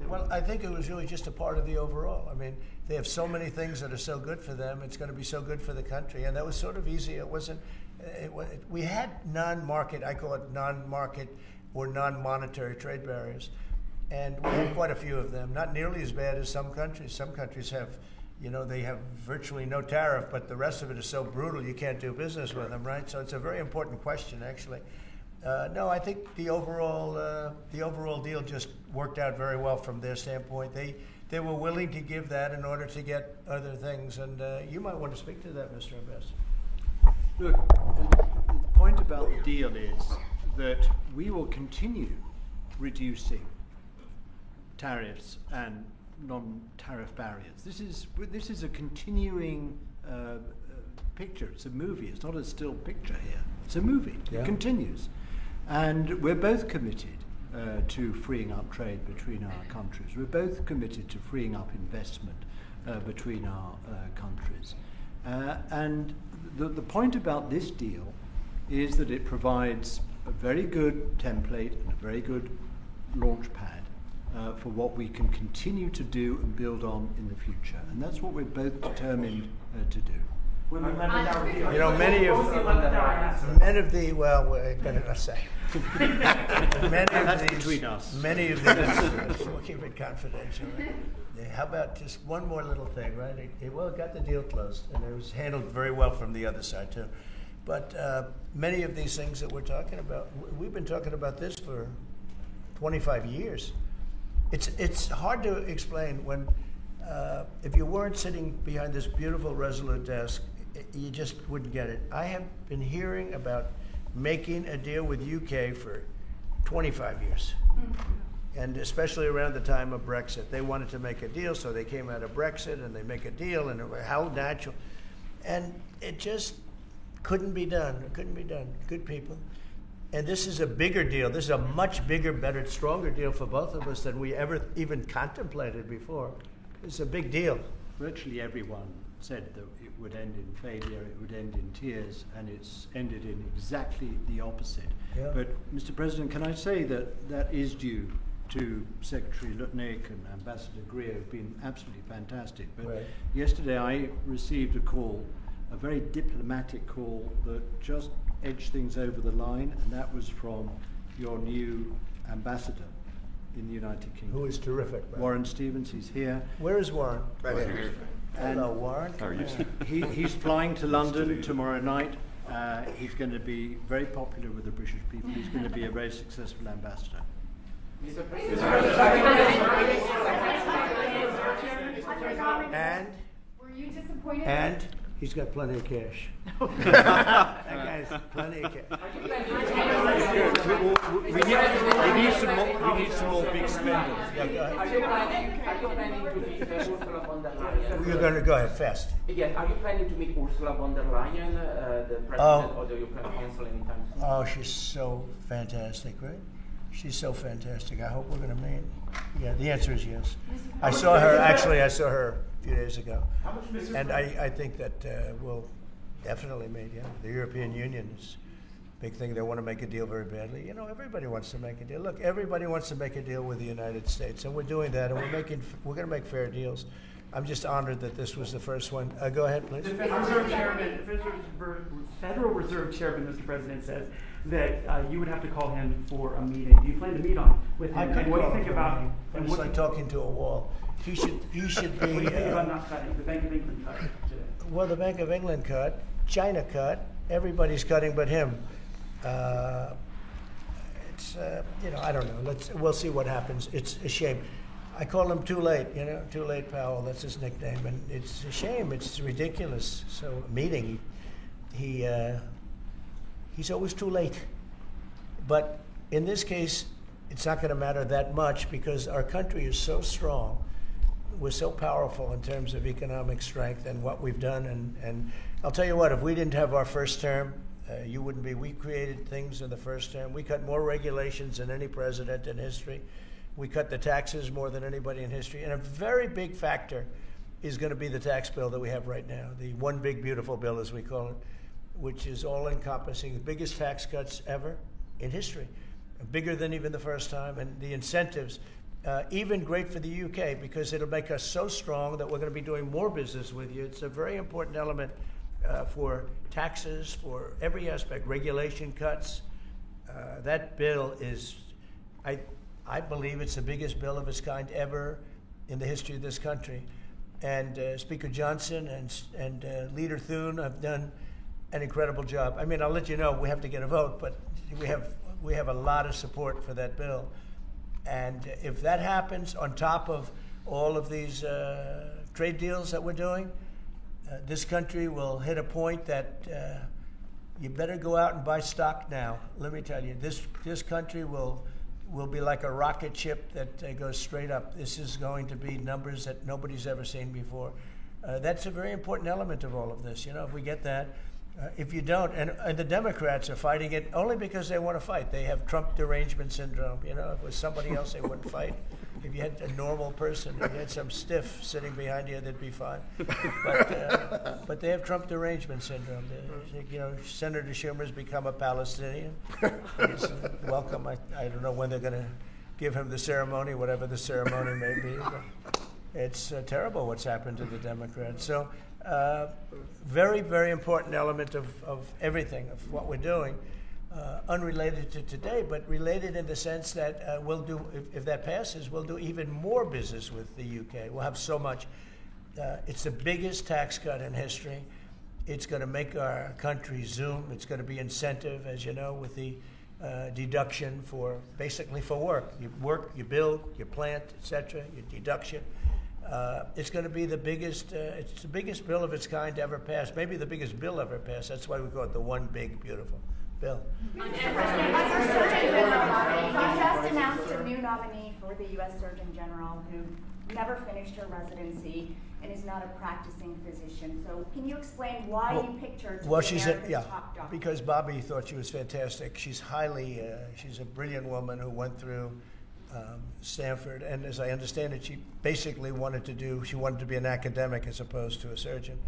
Well, I think it was really just a part of the overall. I mean, they have so many things that are so good for them. It's going to be so good for the country, and that was sort of easy. It wasn't. We had non-market. I call it non-market or non-monetary trade barriers, and we had quite a few of them. Not nearly as bad as some countries. Some countries have, they have virtually no tariff, but the rest of it is so brutal you can't do business with them, right? So it's a very important question, actually. No, I think the overall deal just worked out very well from their standpoint. They were willing to give that in order to get other things, and you might want to speak to that, Mr. Ambassador. Look, the point about the deal is that we will continue reducing tariffs and non-tariff barriers. This is a continuing picture. It's a movie. It's not a still picture here. It's a movie. Yeah. It continues. And we're both committed to freeing up trade between our countries. We're both committed to freeing up investment between our countries. And the point about this deal is that it provides a very good template and a very good launch pad for what we can continue to do and build on in the future. And that's what we're both determined to do. Many of these, we'll keep it confidential. How about just one more little thing, right? It got the deal closed, and it was handled very well from the other side too. But many of these things that we're talking about, we've been talking about this for 25 years. It's hard to explain when, if you weren't sitting behind this beautiful Resolute desk, you just wouldn't get it. I have been hearing about making a deal with UK for 25 years. And especially around the time of Brexit. They wanted to make a deal, so they came out of Brexit and they make a deal, and how natural. And it just couldn't be done. It couldn't be done. Good people. And this is a bigger deal. This is a much bigger, better, stronger deal for both of us than we ever even contemplated before. It's a big deal. Virtually everyone said that it would end in failure, it would end in tears, and it's ended in exactly the opposite. Yeah. But, Mr. President, can I say that that is due to Secretary Lutnick and Ambassador Greer, who've been absolutely fantastic. But yesterday I received a call, a very diplomatic call that just edged things over the line, and that was from your new ambassador in the United Kingdom. Who is terrific. Right? Warren Stevens, he's here. Where is Warren? Right here. Hello, Warren. How are you? He's flying to London tomorrow night. He's going to be very popular with the British people. He's going to be a very successful ambassador. And? Were you disappointed? And? He's got plenty of cash. That guy's plenty of cash. We need some more big spenders. Are you planning to meet Ursula von der Leyen? You're going to go ahead fast. Yes. Are you planning to meet Ursula von der Leyen, the president, or do you plan to cancel anytime soon? Oh, she's so fantastic, right? She's so fantastic. I hope we're going to meet. Yeah, the answer is yes. I saw her a few days ago. And I think that we'll definitely meet, yeah. The European Union is a big thing. They want to make a deal very badly. You know, everybody wants to make a deal. Look, everybody wants to make a deal with the United States, and we're doing that, and we're going to make fair deals. I'm just honored that this was the first one. Go ahead, please. The Federal Reserve Chairman, Mr. President, says that you would have to call him for a meeting. Do you plan to meet with him? And what do you think about? It's like talking to a wall. He should be. What do you think about not cutting? The Bank of England cut today. Well, the Bank of England cut. China cut. Everybody's cutting, but him. It's I don't know. We'll see what happens. It's a shame. I call him Too Late, Too Late Powell. That's his nickname, and it's a shame. It's ridiculous. So meeting, he's always too late. But in this case, it's not going to matter that much because our country is so strong. We're so powerful in terms of economic strength and what we've done. And I'll tell you what, if we didn't have our first term, You wouldn't be. We created things in the first term. We cut more regulations than any president in history. We cut the taxes more than anybody in history. And a very big factor is going to be the tax bill that we have right now, the one big beautiful bill, as we call it, which is all-encompassing, the biggest tax cuts ever in history, bigger than even the first time, and the incentives, even great for the UK, because it'll make us so strong that we're going to be doing more business with you. It's a very important element for taxes, for every aspect, regulation cuts. That bill is, I believe it's the biggest bill of its kind ever in the history of this country. And Speaker Johnson and Leader Thune have done an incredible job. I mean, I'll let you know, we have to get a vote, but we have a lot of support for that bill. And if that happens on top of all of these trade deals that we're doing, this country will hit a point that you better go out and buy stock now. Let me tell you, this country will be like a rocket ship that goes straight up. This is going to be numbers that nobody's ever seen before. That's a very important element of all of this. You know, if we get that, if you don't, and the Democrats are fighting it only because they want to fight. They have Trump derangement syndrome. You know, if it was somebody else, they wouldn't fight. If you had a normal person, if you had some stiff sitting behind you, they'd be fine. But they have Trump derangement syndrome. You know, Senator Schumer's become a Palestinian. He's welcome. I don't know when they're going to give him the ceremony, whatever the ceremony may be. But it's terrible what's happened to the Democrats. So very, very important element of everything, of what we're doing. Unrelated to today, but related in the sense that we'll do, if that passes, we'll do even more business with the UK. We'll have so much. It's the biggest tax cut in history. It's going to make our country zoom. It's going to be incentive, as you know, with the deduction for, basically for work. You work, you build, you plant, etc., your deduction. It's going to be the biggest, it's the biggest bill of its kind ever passed, maybe the biggest bill ever passed. That's why we call it the one big, beautiful bill. You just announced a new nominee for the U.S. Surgeon General who never finished her residency and is not a practicing physician. So can you explain why you picked her to be America's top doctor? Because Bobby thought she was fantastic. She's highly, she's a brilliant woman who went through Stanford, and as I understand it, she basically wanted to be an academic as opposed to a surgeon.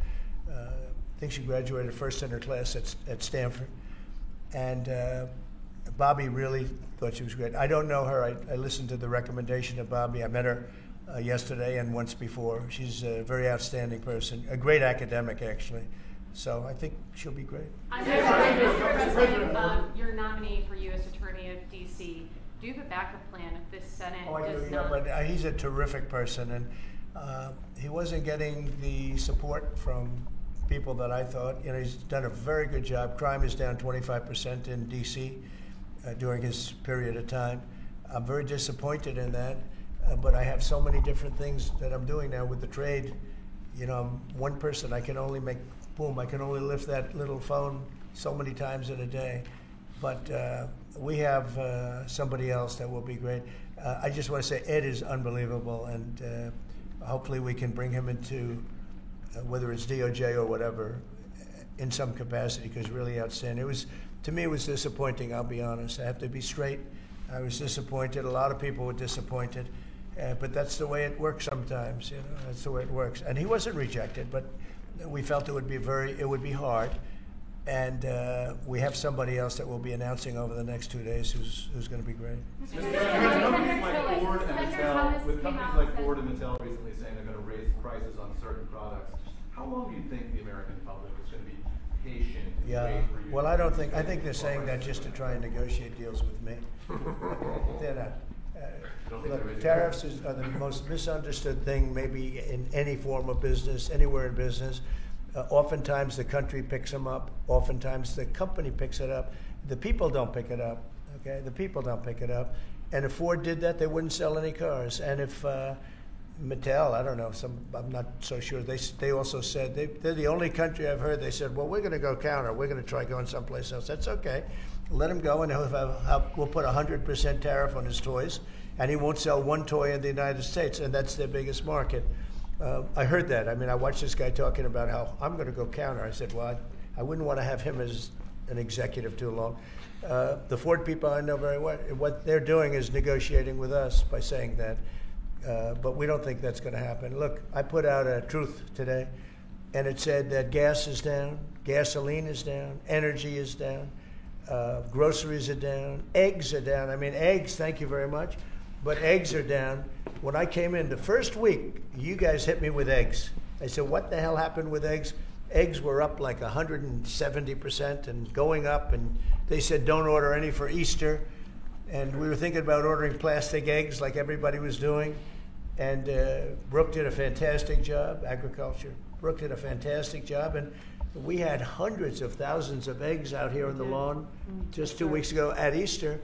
I think she graduated first in her class at Stanford. And Bobby really thought she was great. I don't know her. I listened to the recommendation of Bobby. I met her yesterday and once before. She's a very outstanding person, a great academic, actually. So I think she'll be great. Mr. President, your nominee for U.S. Attorney of D.C., do you have a backup plan if this Senate does not? But he's a terrific person, and he wasn't getting the support from people that I thought. You know, he's done a very good job. Crime is down 25% in D.C. During his period of time. I'm very disappointed in that, but I have so many different things that I'm doing now with the trade. You know, I'm one person. I can only make, boom, I can only lift that little phone so many times in a day. But we have somebody else that will be great. I just want to say Ed is unbelievable, and hopefully we can bring him into whether it's DOJ or whatever, in some capacity, because really outstanding. To me, it was disappointing, I'll be honest. I have to be straight. I was disappointed. A lot of people were disappointed. But that's the way it works sometimes, you know. That's the way it works. And he wasn't rejected, but we felt it would be hard. And we have somebody else that we'll be announcing over the next 2 days who's going to be great. With companies like Ford and Mattel recently saying they're going to raise prices on certain products, how long do you think the American public is going to be patient and wait for you? Well, I think they're saying that just to try and negotiate deals with me. They're not. Look, tariffs are the most misunderstood thing maybe in any form of business, anywhere in business. Oftentimes the country picks them up. Oftentimes the company picks it up. The people don't pick it up. Okay, the people don't pick it up. And if Ford did that, they wouldn't sell any cars. And if Mattel, I don't know, I'm not so sure. They also said they're the only country I've heard. They said, well, we're going to go counter. We're going to try going someplace else. That's okay. Let him go, and we'll put 100% tariff on his toys, and he won't sell one toy in the United States, and that's their biggest market. I heard that. I mean, I watched this guy talking about how I'm going to go counter. I said, well, I wouldn't want to have him as an executive too long. The Ford people I know very well. What they're doing is negotiating with us by saying that. But we don't think that's going to happen. Look, I put out a truth today, and it said that gas is down, gasoline is down, energy is down, groceries are down, eggs are down. I mean, eggs, thank you very much, but eggs are down. When I came in the first week, you guys hit me with eggs. I said, what the hell happened with eggs? Eggs were up like 170% and going up, and they said don't order any for Easter. And we were thinking about ordering plastic eggs like everybody was doing. And Brooke did a fantastic job, agriculture. Brooke did a fantastic job. And we had hundreds of thousands of eggs out here on the lawn just 2 weeks ago at Easter.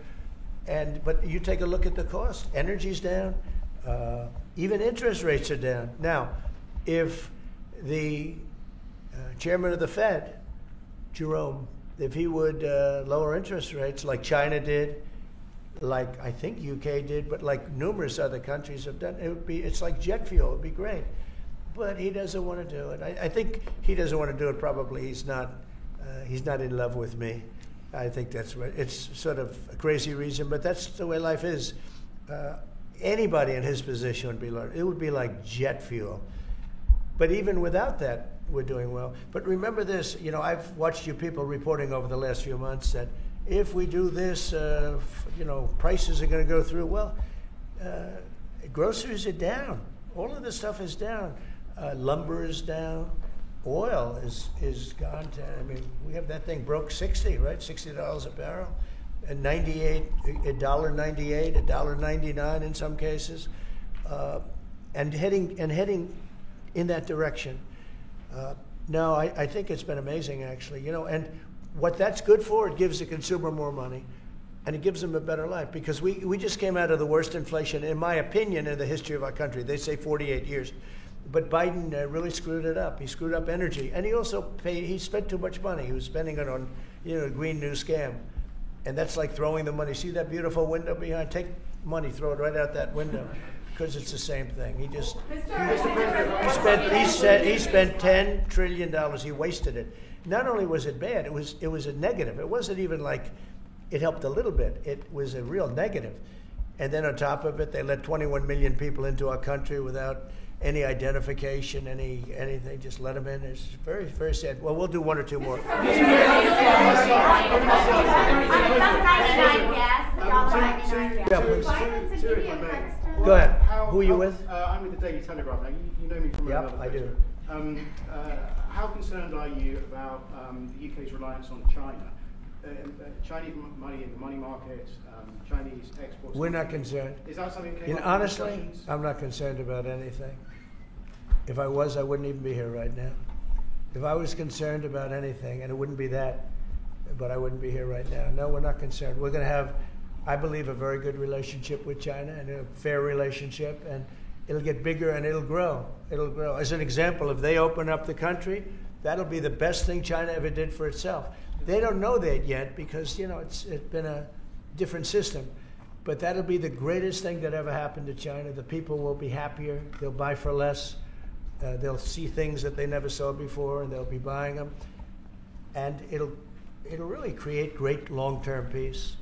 But you take a look at the cost. Energy's down. Even interest rates are down. Now, if the chairman of the Fed, Jerome, if he would lower interest rates like China did, like I think UK did, but like numerous other countries have done, it's like jet fuel. It would be great. But he doesn't want to do it. I think he doesn't want to do it. Probably he's not in love with me. I think that's right. It's sort of a crazy reason, but that's the way life is. Anybody in his position would be like jet fuel. But even without that, we're doing well. But remember this, I've watched you people reporting over the last few months that if we do this, prices are going to go through. Well, groceries are down. All of this stuff is down. Lumber is down. Oil is gone to, we have that thing broke 60, right? $60 a barrel. And $1.98, $1.99 in some cases. And heading in that direction. No, I think it's been amazing, actually. And what that's good for, it gives the consumer more money, and it gives them a better life. Because we just came out of the worst inflation, in my opinion, in the history of our country. They say 48 years. But Biden really screwed it up. He screwed up energy. And he also he spent too much money. He was spending it on, a green new scam. And that's like throwing the money. See that beautiful window behind? Take money, throw it right out that window. Because it's the same thing. He spent $10 trillion. He wasted it. Not only was it bad, it was a negative. It wasn't even like it helped a little bit. It was a real negative. And then on top of it, they let 21 million people into our country without any identification, anything. Just let them in. It's very, very sad. Well, we'll do one or two more. Go ahead. Who are you with? I'm with the Daily Telegraph. Now, you know me from another I do. How concerned are you about the UK's reliance on China? Chinese money in the money market, Chinese exports. We're not concerned. Is that something that came up in honestly, discussions? I'm not concerned about anything. If I was, I wouldn't even be here right now. If I was concerned about anything, and it wouldn't be that, but I wouldn't be here right now. No, we're not concerned. We're going to have, I believe, a very good relationship with China and a fair relationship, and it'll get bigger and it'll grow. It'll grow. As an example, if they open up the country, that'll be the best thing China ever did for itself. They don't know that yet because, it's been a different system. But that'll be the greatest thing that ever happened to China. The people will be happier. They'll buy for less. They'll see things that they never saw before, and they'll be buying them. And it'll really create great long-term peace.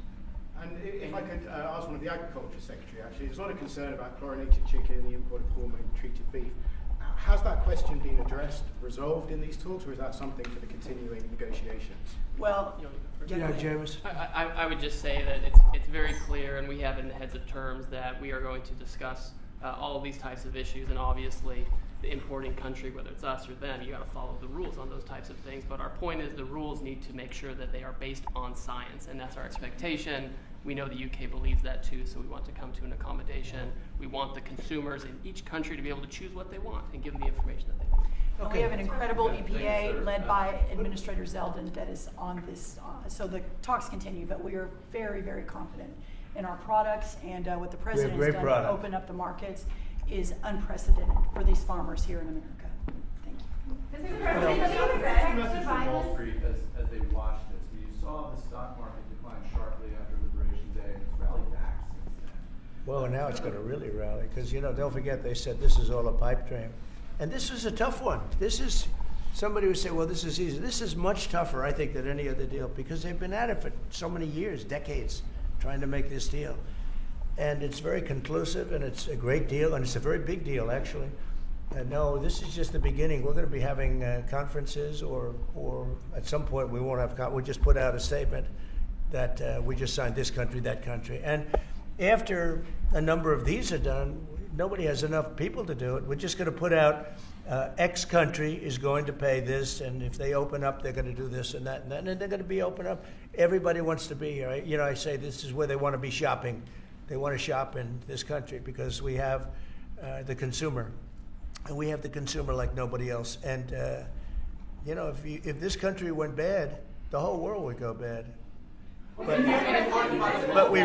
And if I could ask one of the Agriculture Secretary, actually, there's a lot of concern about chlorinated chicken, the import of hormone-treated beef. Has that question been addressed, resolved in these talks, or is that something for the continuing negotiations? Well, James. I would just say that it's very clear, and we have in the heads of terms that we are going to discuss all of these types of issues, and obviously the importing country, whether it's us or them, you got to follow the rules on those types of things. But our point is the rules need to make sure that they are based on science, and that's our expectation. We know the UK believes that too, so we want to come to an accommodation. We want the consumers in each country to be able to choose what they want and give them the information that they want. Okay. We have an incredible EPA led by Administrator Zeldin that is on this. So the talks continue, but we are very, very confident in our products, and what the President has done to open up the markets is unprecedented for these farmers here in America. Thank you. Message from Wall Street as they watched this. You saw the stock market decline sharply after Liberation Day, and it's rallied back since then. Well, now it's going to really rally because, don't forget they said this is all a pipe dream. And this is a tough one. This is Somebody would say, well, this is easy. This is much tougher, I think, than any other deal because they've been at it for so many years, decades, trying to make this deal. And it's very conclusive, and it's a great deal, and it's a very big deal, actually. No, this is just the beginning. We're going to be having conferences, or at some point we won't have. We'll just put out a statement that we just signed this country, that country, and after a number of these are done, nobody has enough people to do it. We're just going to put out X country is going to pay this, and if they open up, they're going to do this and that and that, and they're going to be open up. Everybody wants to be here. You know, I say this is where they want to be shopping. They want to shop in this country because we have the consumer. And we have the consumer like nobody else. And, you know, if this country went bad, the whole world would go bad. But we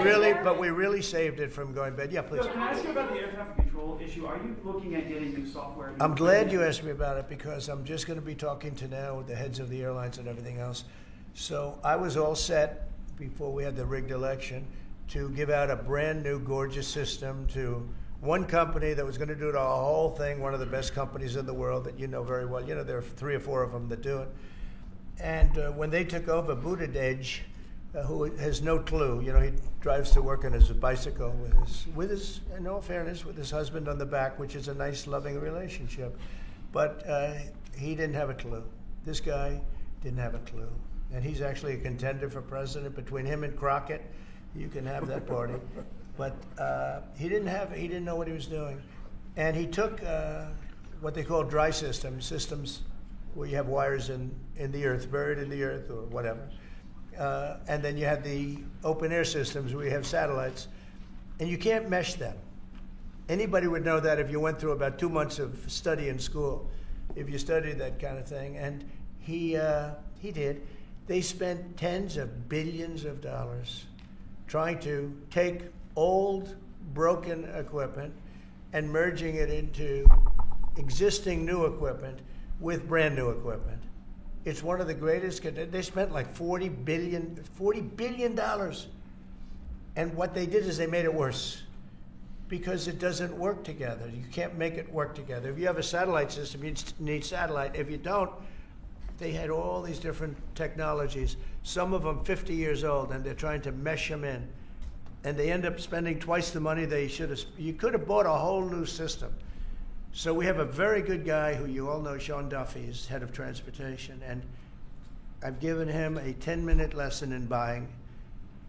really saved it from going bad. Yeah, please. So can I ask you about the air traffic control issue? Are you looking at getting new software? I'm glad you asked me about it because I'm just going to be talking to now the heads of the airlines and everything else. So I was all set before we had the rigged election to give out a brand new gorgeous system to one company that was going to do the whole thing, one of the best companies in the world that you know very well. You know, there are 3 or 4 of them that do it. And when they took over, Buttigieg, who has no clue, you know, he drives to work on his bicycle with his, in all fairness, with his husband on the back, which is a nice, loving relationship. But he didn't have a clue. This guy didn't have a clue. And he's actually a contender for president. Between him and Crockett, you can have that party. But he didn't know what he was doing. And he took what they call dry systems where you have wires in the earth, buried in the earth or whatever. And then you have the open air systems where you have satellites. And you can't mesh them. Anybody would know that if you went through about 2 months of study in school, if you studied that kind of thing. And he did. They spent tens of billions of dollars trying to take old, broken equipment and merging it into existing new equipment with brand new equipment. It's one of the greatest. They spent like $40 billion. And what they did is they made it worse because it doesn't work together. You can't make it work together. If you have a satellite system, you need satellite. If you don't, they had all these different technologies, some of them 50 years old, and they're trying to mesh them in. And they end up spending twice the money they should have. You could have bought a whole new system. So we have a very good guy who you all know, Sean Duffy, is head of transportation. And I've given him a 10-minute lesson in buying,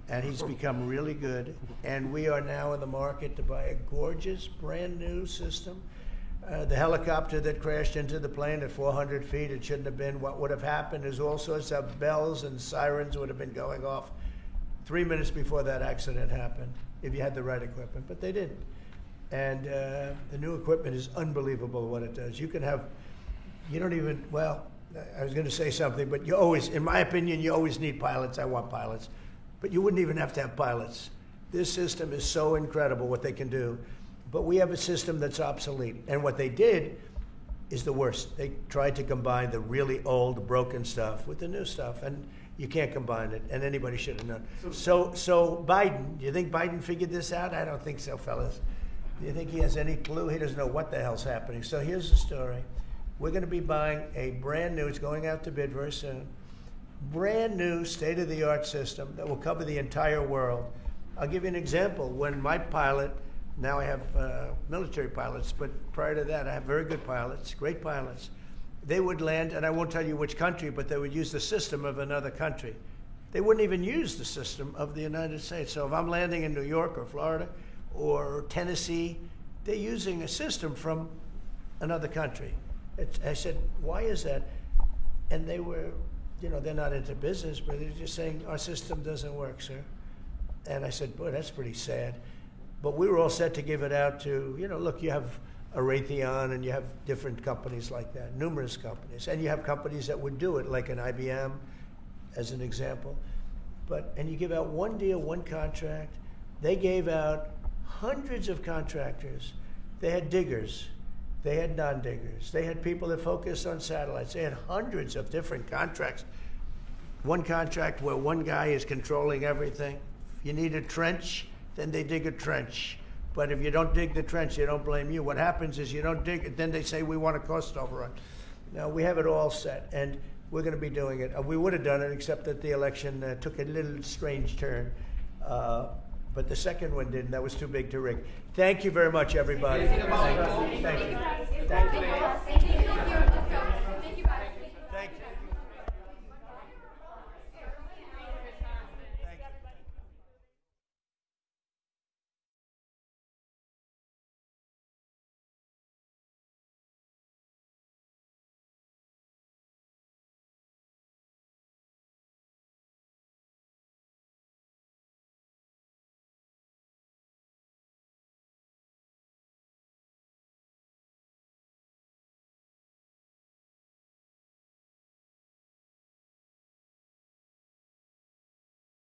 and he's become really good. And we are now in the market to buy a gorgeous, brand new system. The helicopter that crashed into the plane at 400 feet, it shouldn't have been. What would have happened is all sorts of bells and sirens would have been going off 3 minutes before that accident happened, if you had the right equipment, but they didn't. And the new equipment is unbelievable what it does. You can have, you don't even, well, I was going to say something, but you always, in my opinion, you always need pilots. I want pilots. But you wouldn't even have to have pilots. This system is so incredible what they can do. But we have a system that's obsolete. And what they did is the worst. They tried to combine the really old, broken stuff with the new stuff. And you can't combine it, and anybody should have known. So Biden, do you think Biden figured this out? I don't think so, fellas. Do you think he has any clue? He doesn't know what the hell's happening. So here's the story. We're going to be buying a brand new, it's going out to bid very soon, brand new state-of-the-art system that will cover the entire world. I'll give you an example. When my pilot, now I have military pilots, but prior to that I have very good pilots, great pilots. They would land, and I won't tell you which country, but they would use the system of another country. They wouldn't even use the system of the United States. So if I'm landing in New York or Florida or Tennessee, they're using a system from another country. I said, why is that? And they were, you know, they're not into business, but they're just saying, our system doesn't work, sir. And I said, boy, that's pretty sad. But we were all set to give it out to, you know, look, you have a Raytheon, and you have different companies like that, numerous companies. And you have companies that would do it, like an IBM, as an example. And you give out one deal, one contract. They gave out hundreds of contractors. They had diggers. They had non-diggers. They had people that focused on satellites. They had hundreds of different contracts. One contract where one guy is controlling everything. If you need a trench, then they dig a trench. But if you don't dig the trench, they don't blame you. What happens is you don't dig it, then they say we want a cost overrun. No, we have it all set, and we're going to be doing it. We would have done it, except that the election took a little strange turn. But the second one didn't. That was too big to rig. Thank you very much, everybody. Thank you. Thank you.